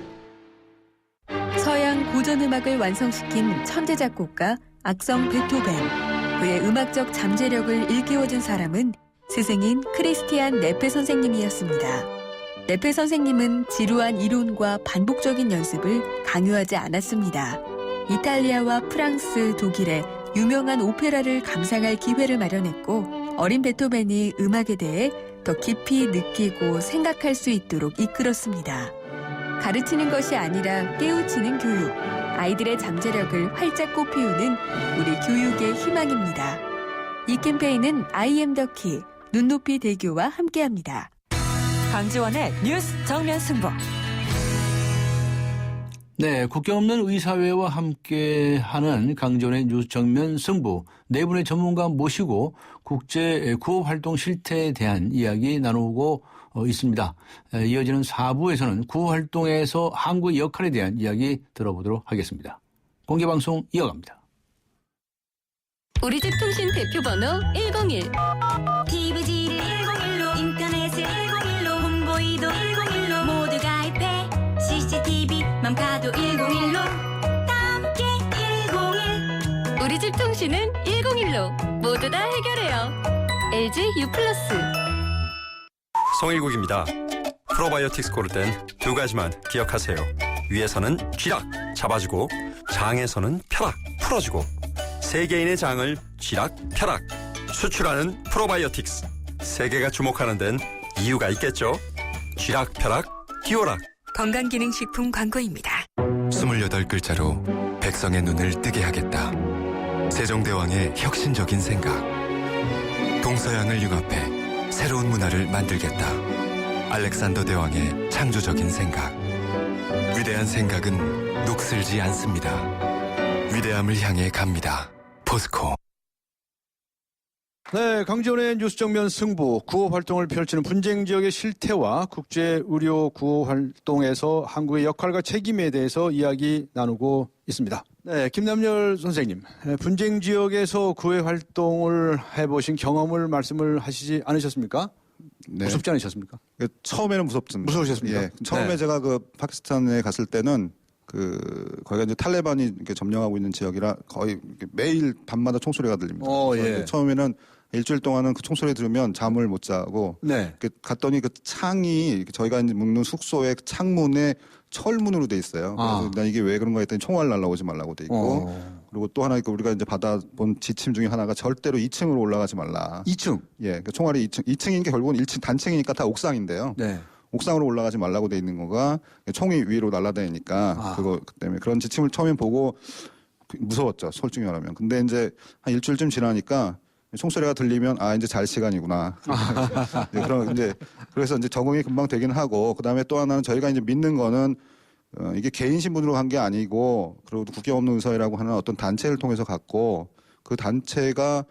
서양 고전음악을 완성시킨 천재 작곡가 악성 베토벤. 그의 음악적 잠재력을 일깨워준 사람은 스승인 크리스티안 네페 선생님이었습니다. 네페 선생님은 지루한 이론과 반복적인 연습을 강요하지 않았습니다. 이탈리아와 프랑스, 독일의 유명한 오페라를 감상할 기회를 마련했고, 어린 베토벤이 음악에 대해 더 깊이 느끼고 생각할 수 있도록 이끌었습니다. 가르치는 것이 아니라 깨우치는 교육, 아이들의 잠재력을 활짝 꽃피우는 우리 교육의 희망입니다. 이 캠페인은 I am the key, 눈높이 대교와 함께합니다. 강지원의 뉴스 정면 승부. 네, 국경 없는 의사회와 함께하는 강지원의 뉴스 정면 승부. 네 분의 전문가 모시고 국제 구호 활동 실태에 대한 이야기 나누고 있습니다. 이어지는 4부에서는 구호 활동에서 한국의 역할에 대한 이야기 들어보도록 하겠습니다. 공개방송 이어갑니다. 우리 집 통신 대표번호 101. TV지를 101로, 인터넷을 101로, 홍보이도 101로, 모두 가입해. CCTV 맘카도 101로. 다 함께 우리 집 통신은 101로 모두 다 해결해요. LG U+. 송일국입니다. 프로바이오틱스 고를 땐 두 가지만 기억하세요. 위에서는 쥐락 잡아주고 장에서는 펴락 풀어주고 세계인의 장을 쥐락 펴락 수출하는 프로바이오틱스. 세계가 주목하는 데는 이유가 있겠죠. 쥐락 펴락 히오락. 건강기능식품 광고입니다. 28글자로 백성의 눈을 뜨게 하겠다. 세종대왕의 혁신적인 생각. 동서양을 융합해 새로운 문화를 만들겠다. 알렉산더 대왕의 창조적인 생각. 위대한 생각은 녹슬지 않습니다. 위대함을 향해 갑니다. 포스코. 네, 강지원의 뉴스 정면 승부, 구호 활동을 펼치는 분쟁 지역의 실태와 국제 의료 구호 활동에서 한국의 역할과 책임에 대해서 이야기 나누고 있습니다. 네, 김남열 선생님, 분쟁 지역에서 구호 활동을 해보신 경험을 말씀을 하시지 않으셨습니까? 네. 무섭지 않으셨습니까? 처음에는 무섭습니다. 무서우셨습니까? 예. 처음에 네. 제가 그 파키스탄에 갔을 때는 거기가 이제 탈레반이 이렇게 점령하고 있는 지역이라 거의 매일 밤마다 총소리가 들립니다. 예. 처음에는 일주일 동안은 그 총소리 들으면 잠을 못 자고 네. 갔더니 그 창이 저희가 이제 묵는 숙소의 창문에 철문으로 돼 있어요. 그래서 난 이게 왜 그런가 했더니 총알 날라오지 말라고 돼 있고 그리고 또 하나 우리가 이제 받아본 지침 중에 하나가 절대로 2층으로 올라가지 말라. 2층? 예. 그 총알이 2층인 게 결국은 1층 단층이니까 다 옥상인데요. 네. 옥상으로 올라가지 말라고 돼 있는 거가 총이 위로 날아다니니까 그거 때문에 그런 지침을 처음에 보고 무서웠죠. 솔직히 말하면. 근데 이제 한 일주일쯤 지나니까 총소리가 들리면 이제 잘 시간이구나. 그래서 이제 적응이 금방 되긴 하고 그다음에 또 하나는 저희가 이제 믿는 거는 이게 개인 신분으로 간 게 아니고 그리고 국경 없는 의사회라고 하는 어떤 단체를 통해서 갔고 그 단체가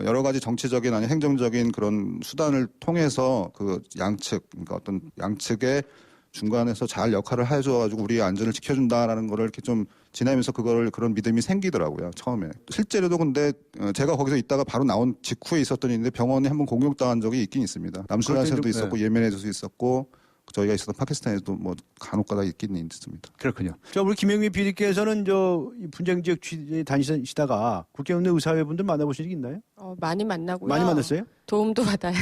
여러 가지 정치적인 아니 행정적인 그런 수단을 통해서 그 양측 그러니까 어떤 양측의 중간에서 잘 역할을 해줘가지고 우리의 안전을 지켜준다라는 거를 이렇게 좀 지내면서 그런 믿음이 생기더라고요 처음에. 실제로도 근데 제가 거기서 있다가 바로 나온 직후에 있었던 일인데 병원에 한번 공격당한 적이 있긴 있습니다. 남수단에서도 있었고 예멘에서도 있었고 저희가 있었던 파키스탄에도 뭐 간혹가다 있긴 있습니다. 그렇군요. 자, 우리 김영미 PD께서는 이 분쟁 지역 다니시다가 국경 없는 의사회 분들 만나보신 적 있나요? 많이 만나고요. 많이 만났어요? 도움도 받아요.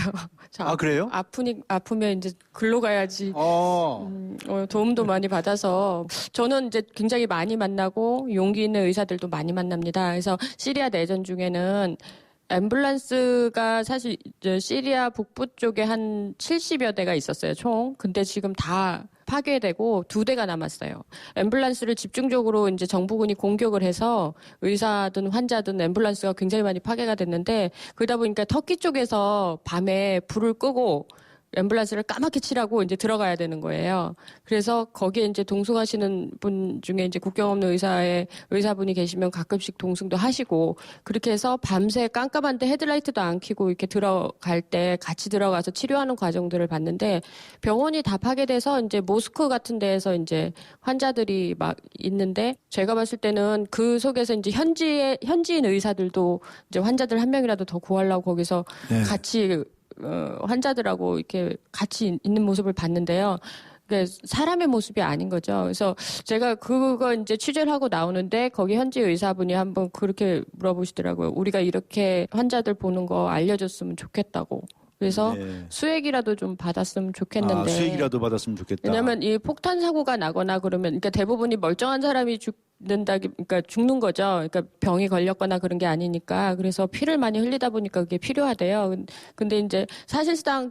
그래요? 아프면 이제 글로 가야지. 도움도 많이 받아서 저는 이제 굉장히 많이 만나고 용기 있는 의사들도 많이 만납니다. 그래서 시리아 내전 중에는 앰뷸런스가 사실 시리아 북부 쪽에 한 70여 대가 있었어요, 총. 근데 지금 다 파괴되고 2대가 남았어요. 앰뷸런스를 집중적으로 이제 정부군이 공격을 해서 의사든 환자든 앰뷸런스가 굉장히 많이 파괴가 됐는데 그러다 보니까 터키 쪽에서 밤에 불을 끄고 앰뷸런스를 까맣게 칠하고 이제 들어가야 되는 거예요. 그래서 거기에 이제 동승하시는 분 중에 이제 국경 없는 의사분이 계시면 가끔씩 동승도 하시고 그렇게 해서 밤새 깜깜한데 헤드라이트도 안 켜고 이렇게 들어갈 때 같이 들어가서 치료하는 과정들을 봤는데 병원이 다 파괴돼서 이제 모스크 같은 데에서 이제 환자들이 막 있는데 제가 봤을 때는 그 속에서 이제 현지인 의사들도 이제 환자들 한 명이라도 더 구하려고 거기서 같이 환자들하고 이렇게 같이 있는 모습을 봤는데요. 그러니까 사람의 모습이 아닌 거죠. 그래서 제가 그거 이제 취재를 하고 나오는데 거기 현지 의사분이 한번 그렇게 물어보시더라고요. 우리가 이렇게 환자들 보는 거 알려줬으면 좋겠다고. 그래서 수액이라도 좀 받았으면 좋겠는데. 수액이라도 받았으면 좋겠다. 왜냐하면 이 폭탄 사고가 나거나 그러면 그러니까 대부분이 멀쩡한 사람이 그러니까 죽는 거죠. 그러니까 병이 걸렸거나 그런 게 아니니까. 그래서 피를 많이 흘리다 보니까 그게 필요하대요. 근데 이제 사실상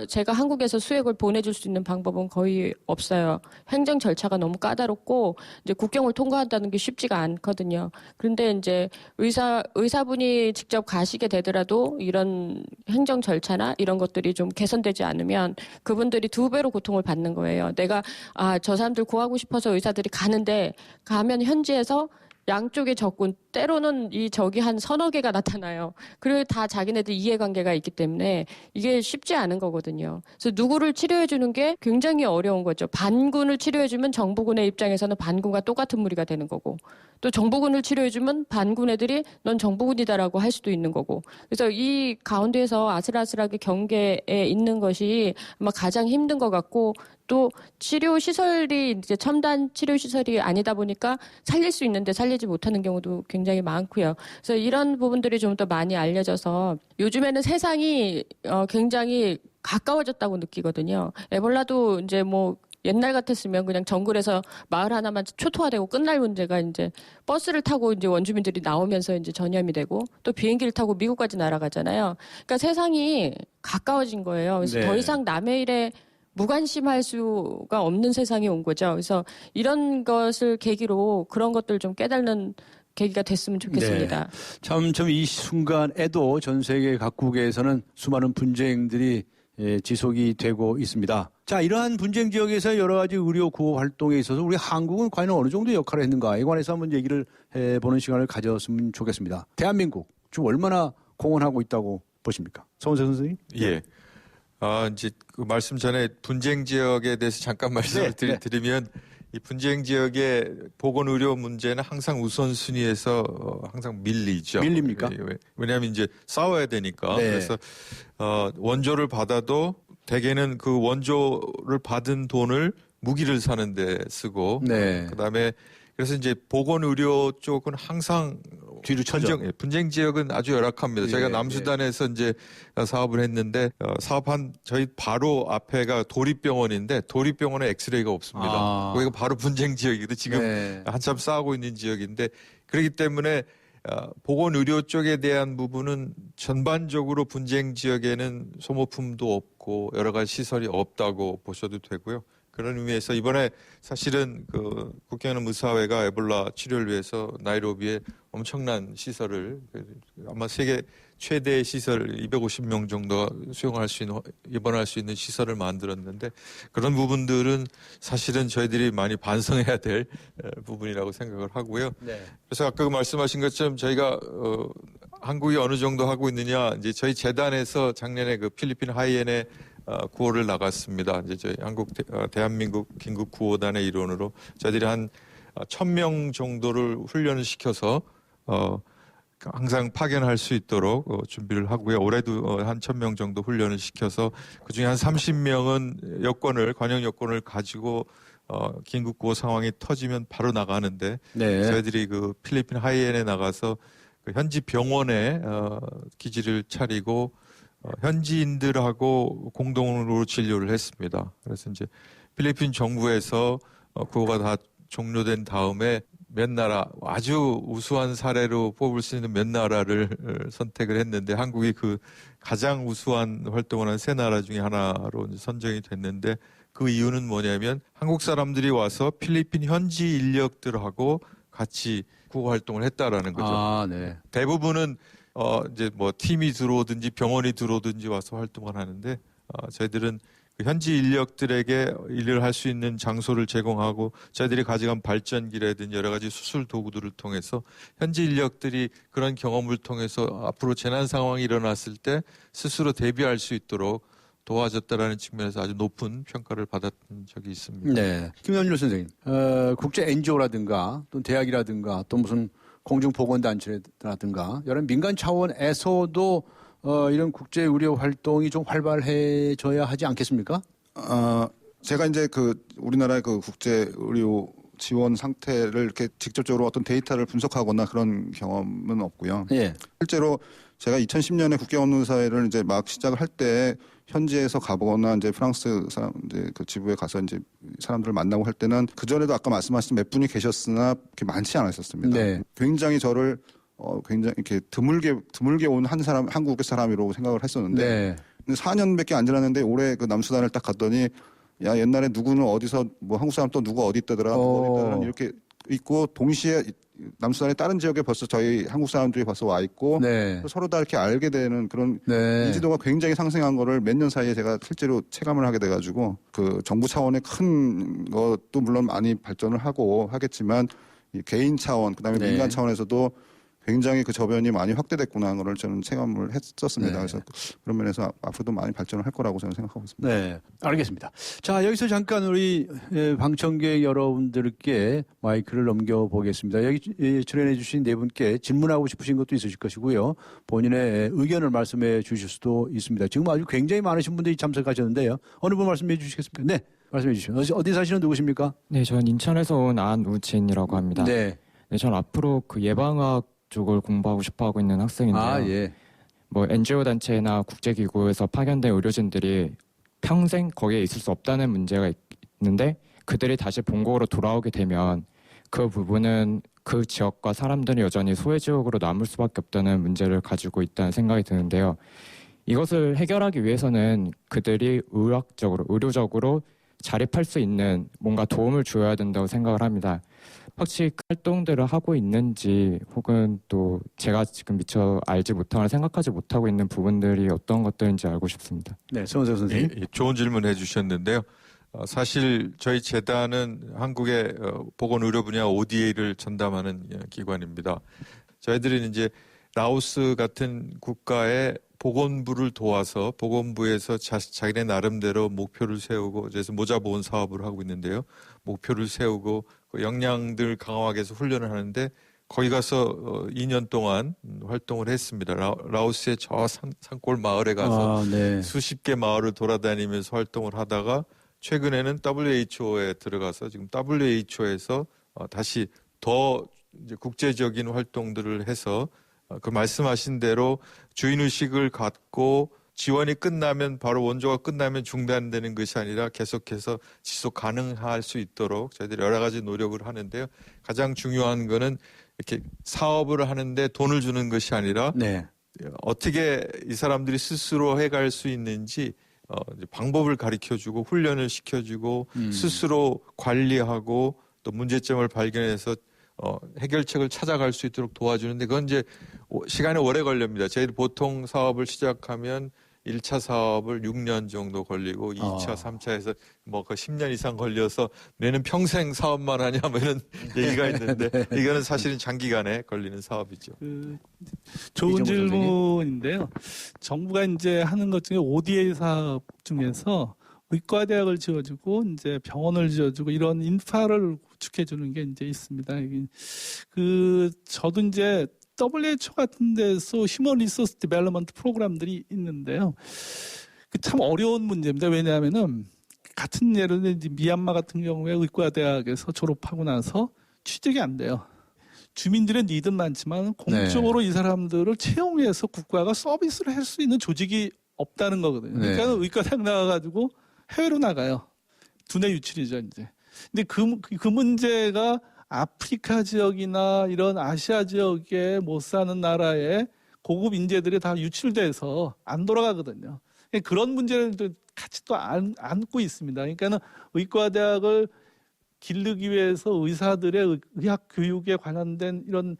제가 한국에서 수액을 보내줄 수 있는 방법은 거의 없어요. 행정 절차가 너무 까다롭고 이제 국경을 통과한다는 게 쉽지가 않거든요. 그런데 이제 의사분이 직접 가시게 되더라도 이런 행정 절차나 이런 것들이 좀 개선되지 않으면 그분들이 2배로 고통을 받는 거예요. 내가 저 사람들 구하고 싶어서 의사들이 가는데 가면 현지에서 양쪽의 적군 때로는 이 적이 한 서너 개가 나타나요. 그리고 다 자기네들 이해관계가 있기 때문에 이게 쉽지 않은 거거든요. 그래서 누구를 치료해 주는 게 굉장히 어려운 거죠. 반군을 치료해 주면 정부군의 입장에서는 반군과 똑같은 무리가 되는 거고 또 정부군을 치료해주면 반군 애들이 넌 정부군이다라고 할 수도 있는 거고. 그래서 이 가운데에서 아슬아슬하게 경계에 있는 것이 아마 가장 힘든 것 같고, 또 치료 시설이 이제 첨단 치료 시설이 아니다 보니까 살릴 수 있는데 살리지 못하는 경우도 굉장히 많고요. 그래서 이런 부분들이 좀 더 많이 알려져서 요즘에는 세상이 굉장히 가까워졌다고 느끼거든요. 에볼라도 이제 뭐 옛날 같았으면 그냥 정글에서 마을 하나만 초토화되고 끝날 문제가 이제 버스를 타고 이제 원주민들이 나오면서 이제 전염이 되고 또 비행기를 타고 미국까지 날아가잖아요. 그러니까 세상이 가까워진 거예요. 그래서 네. 더 이상 남의 일에 무관심할 수가 없는 세상이 온 거죠. 그래서 이런 것을 계기로 그런 것들 좀 깨닫는 계기가 됐으면 좋겠습니다. 네. 참 이 순간에도 전 세계 각국에서는 수많은 분쟁들이 지속이 되고 있습니다. 자, 이러한 분쟁 지역에서 여러 가지 의료 구호 활동에 있어서 우리 한국은 과연 어느 정도 역할을 했는가에 관해서 한번 얘기를 해보는 시간을 가졌으면 좋겠습니다. 대한민국 좀 얼마나 공헌하고 있다고 보십니까? 서원세 선생님? 예. 이제 그 말씀 전에 분쟁 지역에 대해서 잠깐 말씀을 드리면 이 분쟁 지역의 보건의료 문제는 항상 우선순위에서 항상 밀리죠. 밀립니까? 왜냐하면 이제 싸워야 되니까. 네. 그래서 원조를 받아도 대개는 그 원조를 받은 돈을 무기를 사는 데 쓰고 네. 그다음에 그래서 이제 보건의료 쪽은 항상 뒤로 쳐져. 분쟁 지역은 아주 열악합니다. 예, 저희가 남수단에서 이제 사업을 했는데 사업한 저희 바로 앞에가 도립병원인데 도립병원에 엑스레이가 없습니다. 거기가 바로 분쟁 지역이거든요. 지금 한참 싸우고 있는 지역인데 그렇기 때문에 보건의료 쪽에 대한 부분은 전반적으로 분쟁 지역에는 소모품도 없고 여러 가지 시설이 없다고 보셔도 되고요. 그런 의미에서 이번에 사실은 그 국경연합 의사회가 에볼라 치료를 위해서 나이로비에 엄청난 시설을 아마 세계 최대 시설 250명 정도 수용할 수 있는 입원할 수 있는 시설을 만들었는데 그런 부분들은 사실은 저희들이 많이 반성해야 될 부분이라고 생각을 하고요. 네. 그래서 아까 말씀하신 것처럼 저희가 한국이 어느 정도 하고 있느냐 이제 저희 재단에서 작년에 그 필리핀 하이엔에 구호를 나갔습니다. 이제 저희 대한민국 긴급 구호단의 일원으로 저희들이 한 1,000명 정도를 훈련을 시켜서 항상 파견할 수 있도록 준비를 하고요. 올해도 한 1,000명 정도 훈련을 시켜서 그중에 한 30명은 관영 여권을 가지고 긴급 구호 상황이 터지면 바로 나가는데 저희들이 그 필리핀 하이엔에 나가서 그 현지 병원에 기지를 차리고 현지인들하고 공동으로 진료를 했습니다. 그래서 이제 필리핀 정부에서 그거가 다 종료된 다음에 몇 나라 아주 우수한 사례로 뽑을 수 있는 몇 나라를 선택을 했는데 한국이 그 가장 우수한 활동을 한 세 나라 중에 하나로 이제 선정이 됐는데 그 이유는 뭐냐면 한국 사람들이 와서 필리핀 현지 인력들하고 같이 구호 활동을 했다라는 거죠. 네. 대부분은 이제 뭐 팀이 들어오든지 병원이 들어오든지 와서 활동을 하는데 저희들은 그 현지 인력들에게 일을 할 수 있는 장소를 제공하고 저희들이 가져간 발전기라든지 여러 가지 수술 도구들을 통해서 현지 인력들이 그런 경험을 통해서 앞으로 재난 상황이 일어났을 때 스스로 대비할 수 있도록 도와줬다라는 측면에서 아주 높은 평가를 받았던 적이 있습니다. 네, 김남일 선생님, 국제 NGO라든가 또 대학이라든가 또 무슨 공중보건단체라든가 여러 민간 차원에서도 이런 국제 의료 활동이 좀 활발해져야 하지 않겠습니까? 제가 이제 그 우리나라의 그 국제 의료 지원 상태를 이렇게 직접적으로 어떤 데이터를 분석하거나 그런 경험은 없고요. 예. 실제로 제가 2010년에 국경언론사회를 이제 막 시작을 할 때 현지에서 가보거나 이제 프랑스 사람 이제 그 지부에 가서 이제 사람들을 만나고 할 때는 그 전에도 아까 말씀하신 몇 분이 계셨으나 그렇게 많지 않았었습니다. 네. 굉장히 저를 굉장히 이렇게 드물게 온 한 사람 한국의 사람이라고 생각을 했었는데 네. 근데 4년밖에 안 지났는데 올해 그 남수단을 딱 갔더니 야 옛날에 누구는 어디서 뭐 한국 사람 또 누구 어디 있다더라 누구 어디 있다더라 이렇게 있고 동시에 남수단의 다른 지역에 벌써 저희 한국 사람들이 벌써 와 있고 서로 다 이렇게 알게 되는 그런 인지도가 굉장히 상승한 거를 몇 년 사이에 제가 실제로 체감을 하게 돼가지고 그 정부 차원의 큰 것도 물론 많이 발전을 하고 하겠지만 이 개인 차원 그다음에 민간 차원에서도 굉장히 그 저변이 많이 확대됐구나 하는 걸 저는 체감을 했었습니다. 그래서 그런 면에서 앞으로도 많이 발전을 할 거라고 저는 생각하고 있습니다. 네, 알겠습니다. 자, 여기서 잠깐 우리 방청객 여러분들께 마이크를 넘겨보겠습니다. 여기 출연해 주신 네 분께 질문하고 싶으신 것도 있으실 것이고요. 본인의 의견을 말씀해 주실 수도 있습니다. 지금 아주 굉장히 많으신 분들이 참석하셨는데요. 어느 분 말씀해 주시겠습니까? 네, 말씀해 주시죠. 어디 사시는 누구십니까? 네, 저는 인천에서 온 안우진이라고 합니다. 네. 네, 저는 앞으로 그 예방학 쪽을 공부하고 싶어 하고 있는 학생인데요. 아, 예. 뭐 NGO 단체나 국제기구에서 파견된 의료진들이 평생 거기에 있을 수 없다는 문제가 있는데 그들이 다시 본국으로 돌아오게 되면 그 부분은 그 지역과 사람들이 여전히 소외지역으로 남을 수밖에 없다는 문제를 가지고 있다는 생각이 드는데요. 이것을 해결하기 위해서는 그들이 의학적으로, 의료적으로 자립할 수 있는 뭔가 도움을 줘야 된다고 생각을 합니다. 확실히 그 활동들을 하고 있는지 혹은 또 제가 지금 미처 알지 못하거나 생각하지 못하고 있는 부분들이 어떤 것들인지 알고 싶습니다. 네, 성원석 선생님. 예, 좋은 질문 해주셨는데요. 사실 저희 재단은 한국의 보건의료 분야 ODA를 전담하는 기관입니다. 저희들은 이제 라오스 같은 국가의 보건부를 도와서 보건부에서 자기네 나름대로 목표를 세우고 그래서 모자보온 사업을 하고 있는데요. 목표를 세우고 그 역량들 강화하기 위해서 훈련을 하는데 거기 가서 2년 동안 활동을 했습니다. 라오스의 저 산골 마을에 가서 수십 개 마을을 돌아다니면서 활동을 하다가 최근에는 WHO에 들어가서 지금 WHO에서 다시 더 이제 국제적인 활동들을 해서 그 말씀하신 대로 주인의식을 갖고 지원이 끝나면 바로 원조가 끝나면 중단되는 것이 아니라 계속해서 지속 가능할 수 있도록 저희들이 여러 가지 노력을 하는데요. 가장 중요한 거는 이렇게 사업을 하는데 돈을 주는 것이 아니라 어떻게 이 사람들이 스스로 해갈 수 있는지 방법을 가르쳐주고 훈련을 시켜주고 스스로 관리하고 또 문제점을 발견해서 해결책을 찾아갈 수 있도록 도와주는데 그건 이제 시간이 오래 걸립니다. 저희들 보통 사업을 시작하면 1차 사업을 6년 정도 걸리고 2차, 3차에서 뭐 그 10년 이상 걸려서 너는 평생 사업만 하냐 뭐 이런 얘기가 있는데 이거는 사실은 장기간에 걸리는 사업이죠. 좋은 질문인데요. 정부가 이제 하는 것 중에 ODA 사업 중에서 의과대학을 지어주고 이제 병원을 지어주고 이런 인프라를 구축해 주는 게 이제 있습니다. 저도 이제 WHO 같은 데서 휴먼 리소스 디벨롭먼트 프로그램들이 있는데요. 참 어려운 문제입니다. 왜냐하면은 같은 예를 들어 미얀마 같은 경우에 의과대학에서 졸업하고 나서 취직이 안 돼요. 주민들의 니드는 많지만 공적으로 이 사람들을 채용해서 국가가 서비스를 할 수 있는 조직이 없다는 거거든요. 그러니까 의과대학 나와가지고 해외로 나가요. 두뇌 유출이죠, 이제. 근데 그 문제가 아프리카 지역이나 이런 아시아 지역에 못 사는 나라에 고급 인재들이 다 유출돼서 안 돌아가거든요. 그런 문제를 같이 또 안고 있습니다. 그러니까는 의과대학을 기르기 위해서 의사들의 의학 교육에 관련된 이런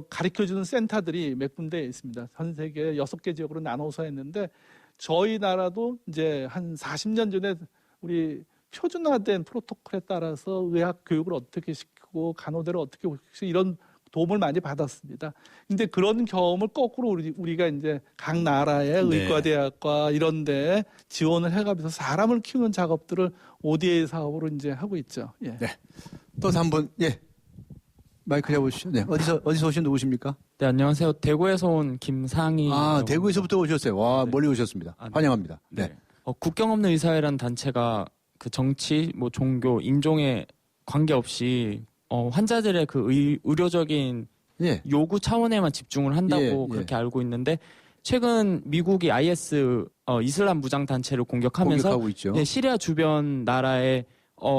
가르쳐주는 센터들이 몇 군데 있습니다. 전 세계 6개 지역으로 나눠서 했는데 저희 나라도 이제 한 40년 전에 우리 표준화된 프로토콜에 따라서 의학 교육을 어떻게 시키고 간호대를 어떻게 시키고 이런 도움을 많이 받았습니다. 근데 그런 경험을 거꾸로 우리가 이제 각 나라의 의과대학과 이런 데 지원을 해가면서 사람을 키우는 작업들을 ODA 사업으로 이제 하고 있죠. 예. 네. 또 한 분, 마이크 잡으시죠. 네. 어디서 오신 누구십니까? 네, 안녕하세요. 대구에서 온 김상희. 대구에서부터 오셨어요. 와, 멀리 오셨습니다. 환영합니다. 네. 국경 없는 의사회라는 단체가 그 정치, 뭐 종교, 인종에 관계없이 환자들의 그 의료적인 요구 차원에만 집중을 한다고 그렇게 알고 있는데 최근 미국이 IS 이슬람 무장 단체를 공격하면서 시리아 주변 나라에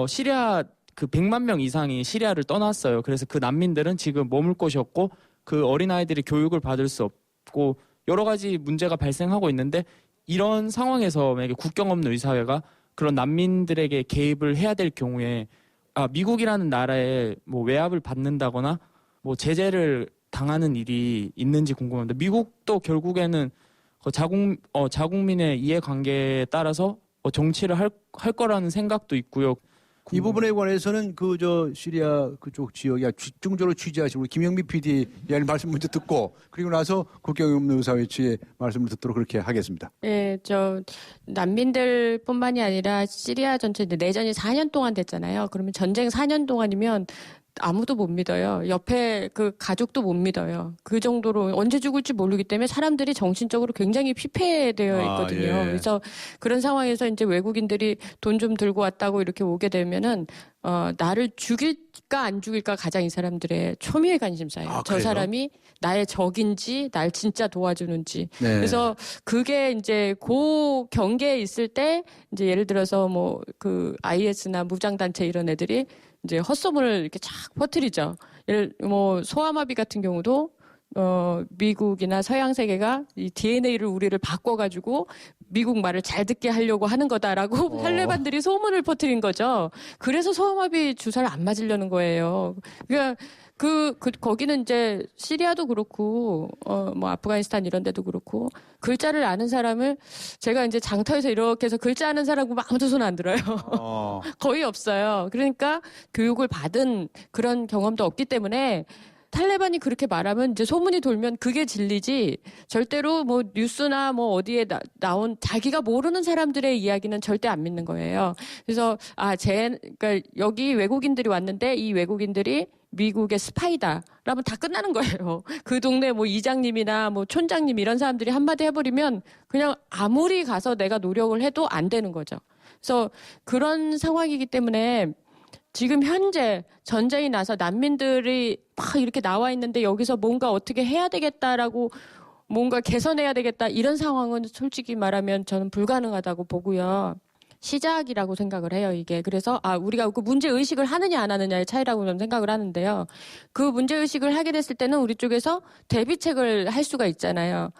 시리아 그 100만 명 이상이 시리아를 떠났어요. 그래서 그 난민들은 지금 머물 곳이 없고 그 어린아이들이 교육을 받을 수 없고 여러 가지 문제가 발생하고 있는데 이런 상황에서 만약에 국경 없는 의사회가 그런 난민들에게 개입을 해야 될 경우에 미국이라는 나라에 뭐 외압을 받는다거나 뭐 제재를 당하는 일이 있는지 궁금한데 미국도 결국에는 자국민의 이해관계에 따라서 정치를 할 거라는 생각도 있고요. 이 부분에 관해서는 시리아 그쪽 지역에 집중적으로 취재하신 우리 김영미 PD 말씀 먼저 듣고 그리고 나서 국경 없는 의사회 측의 말씀을 듣도록 그렇게 하겠습니다. 네, 난민들뿐만이 아니라 시리아 전체 내전이 4년 동안 됐잖아요. 그러면 전쟁 4년 동안이면 아무도 못 믿어요. 옆에 그 가족도 못 믿어요. 그 정도로 언제 죽을지 모르기 때문에 사람들이 정신적으로 굉장히 피폐되어 있거든요. 그래서 그런 상황에서 이제 외국인들이 돈 좀 들고 왔다고 이렇게 오게 되면은 나를 죽일까 안 죽일까 가장 이 사람들의 초미의 관심사예요. 저 사람이 나의 적인지 날 진짜 도와주는지. 네. 그래서 그게 이제 그 경계에 있을 때 이제 예를 들어서 그 IS나 무장단체 이런 애들이 이제 헛소문을 이렇게 쫙 퍼뜨리죠. 소아마비 같은 경우도 미국이나 서양 세계가 이 DNA를 우리를 바꿔가지고 미국 말을 잘 듣게 하려고 하는 거다라고 탈레반들이 소문을 퍼뜨린 거죠. 그래서 소아마비 주사를 안 맞으려는 거예요. 그러니까 거기는 이제 시리아도 그렇고 아프가니스탄 이런 데도 그렇고 글자를 아는 사람을 제가 이제 장터에서 이렇게 해서 글자 아는 사람 보면 아무도 손 안 들어요. 거의 없어요. 그러니까 교육을 받은 그런 경험도 없기 때문에 탈레반이 그렇게 말하면 이제 소문이 돌면 그게 진리지 절대로 뉴스나 어디에 나온 자기가 모르는 사람들의 이야기는 절대 안 믿는 거예요. 그래서 그러니까 여기 외국인들이 왔는데 이 외국인들이 미국의 스파이다. 라면 다 끝나는 거예요. 그 동네 이장님이나 촌장님 이런 사람들이 한마디 해버리면 그냥 아무리 가서 내가 노력을 해도 안 되는 거죠. 그래서 그런 상황이기 때문에 지금 현재 전쟁이 나서 난민들이 막 이렇게 나와 있는데 여기서 뭔가 어떻게 해야 되겠다라고 뭔가 개선해야 되겠다 이런 상황은 솔직히 말하면 저는 불가능하다고 보고요. 시작이라고 생각을 해요, 이게. 그래서, 우리가 그 문제의식을 하느냐, 안 하느냐의 차이라고 저는 생각을 하는데요. 그 문제의식을 하게 됐을 때는 우리 쪽에서 대비책을 할 수가 있잖아요.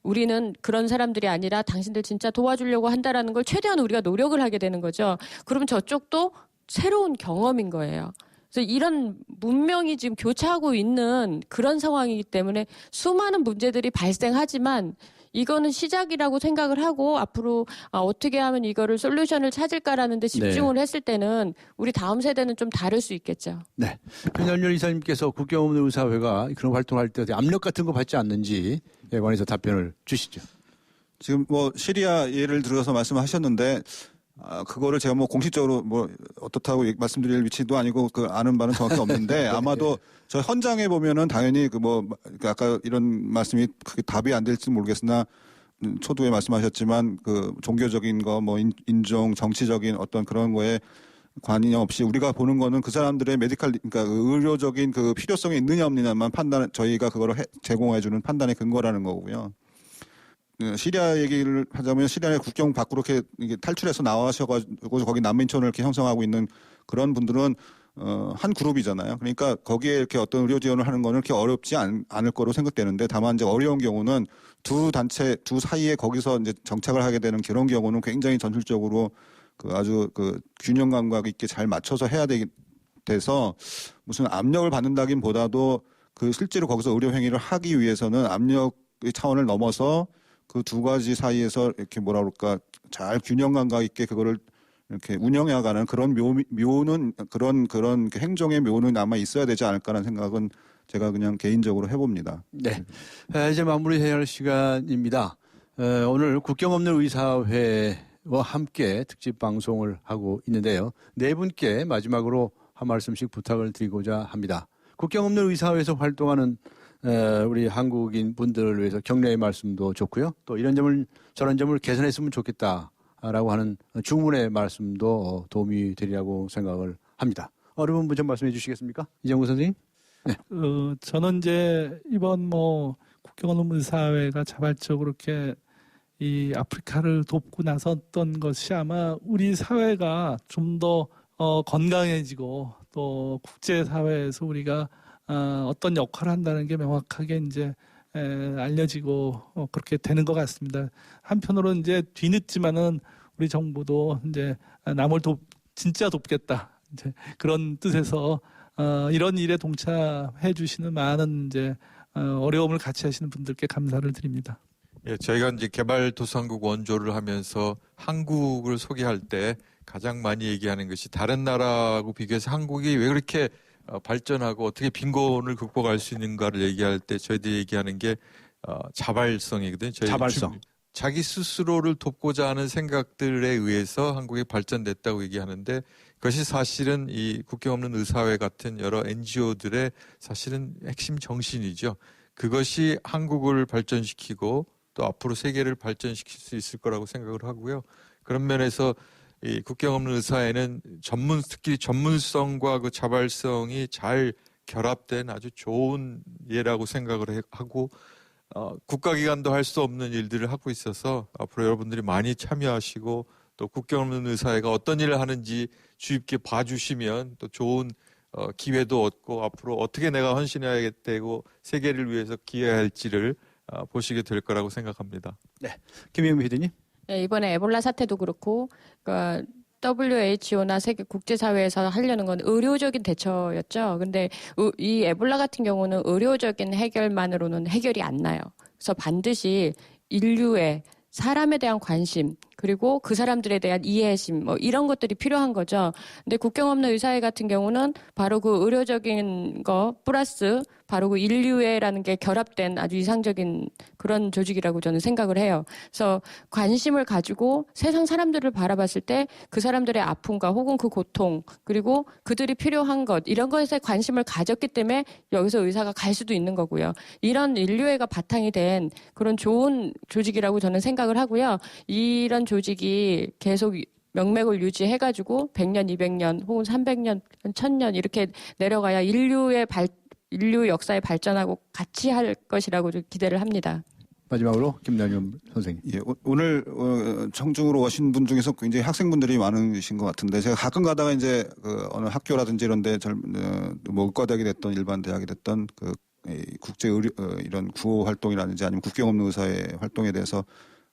우리는 그런 사람들이 아니라 당신들 진짜 도와주려고 한다라는 걸 최대한 우리가 노력을 하게 되는 거죠. 그러면 저쪽도 새로운 경험인 거예요. 그래서 이런 문명이 지금 교차하고 있는 그런 상황이기 때문에 수많은 문제들이 발생하지만 이거는 시작이라고 생각을 하고 앞으로 어떻게 하면 이거를 솔루션을 찾을까라는 데 집중을 했을 때는 우리 다음 세대는 좀 다를 수 있겠죠. 네. 변현열 이사님께서 국경 없는 의사회가 그런 활동할 때 압력 같은 거 받지 않는지에 관해서 답변을 주시죠. 지금 시리아 예를 들어서 말씀하셨는데 그거를 제가 공식적으로 어떻다고 말씀드릴 위치도 아니고 아는 바는 정확히 없는데 아마도 저 현장에 보면은 당연히 아까 이런 말씀이 크게 답이 안 될지 모르겠으나 초두에 말씀하셨지만 그 종교적인 거 인종 정치적인 어떤 그런 거에 관여 없이 우리가 보는 거는 그 사람들의 그러니까 의료적인 그 필요성이 있느냐 없느냐만 저희가 그거를 제공해주는 판단의 근거라는 거고요. 시리아 얘기를 하자면 시리아의 국경 밖으로 이렇게 탈출해서 나와셔가지고 거기 난민촌을 이렇게 형성하고 있는 그런 분들은 한 그룹이잖아요. 그러니까 거기에 이렇게 어떤 의료 지원을 하는 거는 그렇게 어렵지 않을 거로 생각되는데 다만 이제 어려운 경우는 두 단체 두 사이에 거기서 이제 정착을 하게 되는 그런 경우는 굉장히 전술적으로 아주 균형 감각 있게 잘 맞춰서 해야 돼서 무슨 압력을 받는다기보다도 실제로 거기서 의료 행위를 하기 위해서는 압력의 차원을 넘어서 그 두 가지 사이에서 이렇게 잘 균형 감각 있게 그거를 이렇게 운영해가는 그런 묘는 그런 행정의 묘는 아마 있어야 되지 않을까라는 생각은 제가 그냥 개인적으로 해봅니다. 네. 이제 마무리해야 할 시간입니다. 오늘 국경 없는 의사회와 함께 특집 방송을 하고 있는데요. 네 분께 마지막으로 한 말씀씩 부탁을 드리고자 합니다. 국경 없는 의사회에서 활동하는 우리 한국인 분들을 위해서 격려의 말씀도 좋고요. 또 이런 점을 저런 점을 개선했으면 좋겠다라고 하는 주문의 말씀도 도움이 되리라고 생각을 합니다. 어려운 분 좀 말씀해 주시겠습니까? 이정구 선생님. 네. 저는 이제 이번 국경 없는 의사회가 자발적으로 이렇게 이 아프리카를 돕고 나섰던 것이 아마 우리 사회가 좀 더 건강해지고 또 국제사회에서 우리가 어떤 역할을 한다는 게 명확하게 이제 알려지고 그렇게 되는 것 같습니다. 한편으로는 이제 뒤늦지만은 우리 정부도 이제 남을 진짜 돕겠다 이제 그런 뜻에서 이런 일에 동참해 주시는 많은 이제 어려움을 같이 하시는 분들께 감사를 드립니다. 예, 저희가 이제 개발도상국 원조를 하면서 한국을 소개할 때 가장 많이 얘기하는 것이 다른 나라하고 비교해서 한국이 왜 그렇게 발전하고 어떻게 빈곤을 극복할 수 있는가를 얘기할 때 저희들이 얘기하는 게 자발성이거든요. 자발성. 자기 스스로를 돕고자 하는 생각들에 의해서 한국이 발전됐다고 얘기하는데 그것이 사실은 이 국경 없는 의사회 같은 여러 NGO들의 사실은 핵심 정신이죠. 그것이 한국을 발전시키고 또 앞으로 세계를 발전시킬 수 있을 거라고 생각을 하고요. 그런 면에서 이 국경 없는 의사회는 특히 전문성과 그 자발성이 잘 결합된 아주 좋은 예라고 생각을 하고 국가기관도 할 수 없는 일들을 하고 있어서 앞으로 여러분들이 많이 참여하시고 또 국경 없는 의사회가 어떤 일을 하는지 주의 깊게 봐주시면 또 좋은 기회도 얻고 앞으로 어떻게 내가 헌신해야 되고 세계를 위해서 기여할지를 보시게 될 거라고 생각합니다. 네, 김영미 PD님. 네, 이번에 에볼라 사태도 그렇고 그러니까 WHO나 세계 국제사회에서 하려는 건 의료적인 대처였죠. 근데 이 에볼라 같은 경우는 의료적인 해결만으로는 해결이 안 나요. 그래서 반드시 인류의 사람에 대한 관심 그리고 그 사람들에 대한 이해심 뭐 이런 것들이 필요한 거죠. 근데 국경 없는 의사회 같은 경우는 바로 그 의료적인 거 플러스 바로 그 인류애라는 게 결합된 아주 이상적인 그런 조직이라고 저는 생각을 해요. 그래서 관심을 가지고 세상 사람들을 바라봤을 때 그 사람들의 아픔과 혹은 그 고통 그리고 그들이 필요한 것 이런 것에 관심을 가졌기 때문에 여기서 의사가 갈 수도 있는 거고요. 이런 인류애가 바탕이 된 그런 좋은 조직이라고 저는 생각을 하고요. 이런 조직이 계속 명맥을 유지해가지고 100년, 200년 혹은 300년, 1000년 이렇게 내려가야 인류 역사에 발전하고 같이 할 것이라고 기대를 합니다. 마지막으로 김남현 선생님. 예, 오늘 청중으로 오신 분 중에서 굉장히 학생분들이 많으신 것 같은데 제가 가끔 가다가 이제 어느 학교라든지 이런데 뭐 의과대학이 됐던 일반 대학이 됐던 국제 의료 이런 구호 활동이라든지 아니면 국경 없는 의사의 활동에 대해서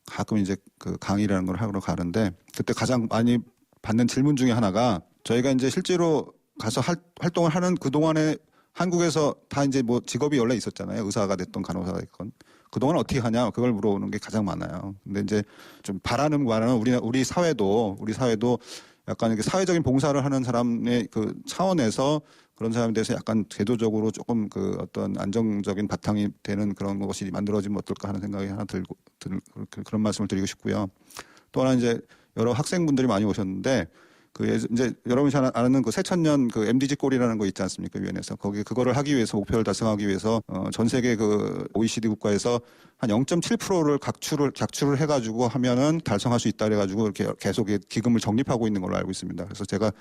가끔 이제 강의라는 걸 하러 가는데 그때 가장 많이 받는 질문 중에 하나가 저희가 이제 실제로 가서 활동을 하는 그 동안에 한국에서 다 이제 뭐 직업이 원래 있었잖아요. 의사가 됐건 간호사가 됐건. 그동안 어떻게 하냐 그걸 물어보는 게 가장 많아요. 근데 이제 좀 바라는 우리 사회도 약간 이렇게 사회적인 봉사를 하는 사람의 그 차원에서 그런 사람에 대해서 약간 제도적으로 조금 어떤 안정적인 바탕이 되는 그런 것이 만들어지면 어떨까 하는 생각이 하나 그런 말씀을 드리고 싶고요. 또 하나 이제 여러 학생분들이 많이 오셨는데 이제 여러분이 잘 아는 새천년 MDG 골이라는 거 있지 않습니까? 유엔에서. 그거를 하기 위해서 목표를 달성하기 위해서 전 세계 OECD 국가에서 한 0.7%를 작출을 해가지고 하면은 달성할 수 있다 그래가지고 이렇게 계속 기금을 적립하고 있는 걸로 알고 있습니다. 그래서 제가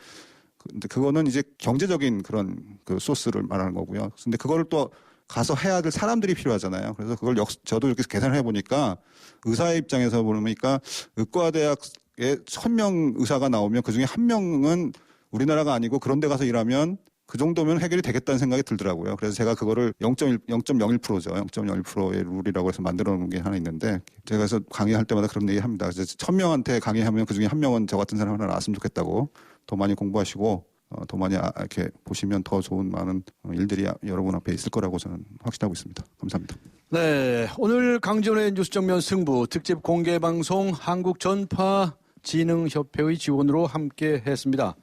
근데 그거는 이제 경제적인 그런 소스를 말하는 거고요. 근데 그거를 또 가서 해야 될 사람들이 필요하잖아요. 그래서 그걸 저도 이렇게 계산을 해보니까 의사의 입장에서 보니까 의과대학 1000명 의사가 나오면 그중에 1명은 우리나라가 아니고 그런 데 가서 일하면 그 정도면 해결이 되겠다는 생각이 들더라고요. 그래서 제가 그거를 0.01%죠. 0.01%의 룰이라고 해서 만들어 놓은 게 하나 있는데 제가 그래서 강의할 때마다 그런 얘기 합니다. 그래서 1000명한테 강의하면 그중에 1명은 저 같은 사람 하나 나왔으면 좋겠다고 더 많이 공부하시고 더 많이 이렇게 보시면 더 좋은 많은 일들이 여러분 앞에 있을 거라고 저는 확신하고 있습니다. 감사합니다. 네, 오늘 강지원의 뉴스 정면 승부 특집 공개 방송 한국전파진흥협회의 지원으로 함께 했습니다.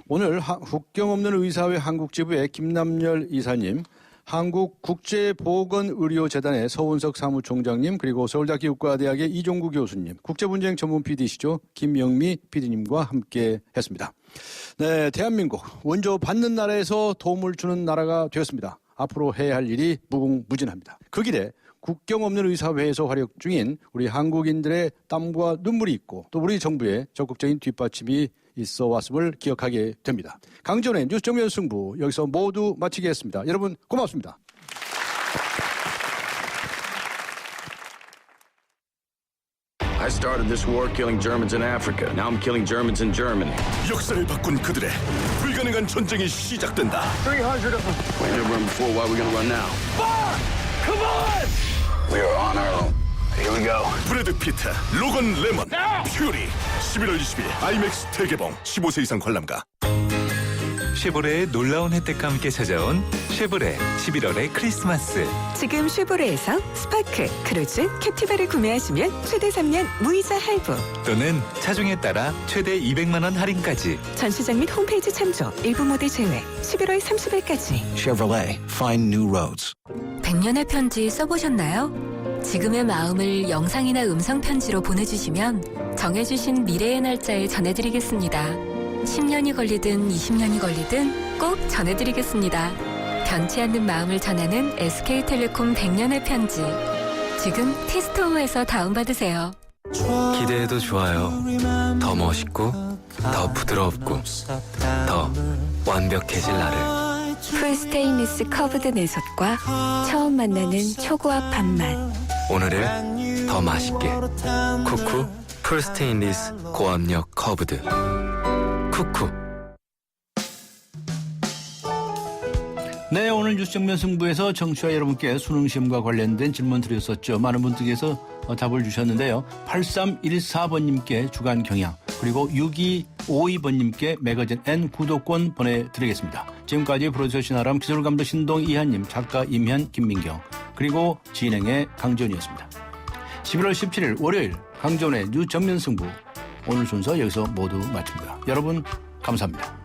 오늘 국경 없는 의사회 한국지부의 김남열 이사님, 한국국제보건의료재단의 서운석 사무총장님, 그리고 서울대학교 의과대학의 이종구 교수님, 국제분쟁 전문 PD시죠. 김영미 PD님과 함께 했습니다. 네, 대한민국 원조 받는 나라에서 도움을 주는 나라가 되었습니다. 앞으로 해야 할 일이 무궁무진합니다. 그 길에 국경 없는 의사회에서 활약 중인 우리 한국인들의 땀과 눈물이 있고 또 우리 정부의 적극적인 뒷받침이 있어 왔음을 기억하게 됩니다. 강지원의 뉴스 정면 승부 여기서 모두 마치겠습니다. 여러분 고맙습니다. I started this war killing Germans in Africa. Now I'm killing Germans in Germany. 역사를 바꾼 그들의 불가능한 전쟁이 시작된다. 300 of them. We never run before. Why are we gonna run now? Fire! Come on! We are on our own. Here we go. 브래드 피트, 로건 레먼, 퓨리. 11월 20일 IMAX 대개봉. 15세 이상 관람가. 쉐보레의 놀라운 혜택과 함께 찾아온 쉐보레 11월의 크리스마스. 지금 쉐보레에서 스파크, 크루즈, 캡티바를 구매하시면 최대 3년 무이자 할부 또는 차종에 따라 최대 200만 원 할인까지. 전시장 및 홈페이지 참조, 일부 모델 제외 11월 30일까지. Chevrolet, find new roads. 100년의 편지 써보셨나요? 지금의 마음을 영상이나 음성 편지로 보내주시면 정해주신 미래의 날짜에 전해드리겠습니다. 10년이 걸리든 20년이 걸리든 꼭 전해드리겠습니다. 변치 않는 마음을 전하는 SK텔레콤 100년의 편지. 지금 티스토어에서 다운받으세요. 기대해도 좋아요. 더 멋있고 더 부드럽고 더 완벽해질 나를. 풀스테인리스 커브드 내솥과 처음 만나는 초고압 밥맛. 오늘을 더 맛있게. 쿠쿠 풀스테인리스 고압력 커브드. 쿠쿠. 네, 오늘 뉴스 정면 승부에서 청취자 여러분께 수능시험과 관련된 질문 드렸었죠. 많은 분들께서 답을 주셨는데요. 8314번님께 주간 경향, 그리고 6252번님께 매거진 N 구독권 보내드리겠습니다. 지금까지 프로듀서 신아람, 기술감독 신동 이한님, 작가 임현, 김민경, 그리고 진행의 강지원이었습니다. 11월 17일 월요일 강지원의 뉴스 정면 승부, 오늘 순서 여기서 모두 마칩니다. 여러분 감사합니다.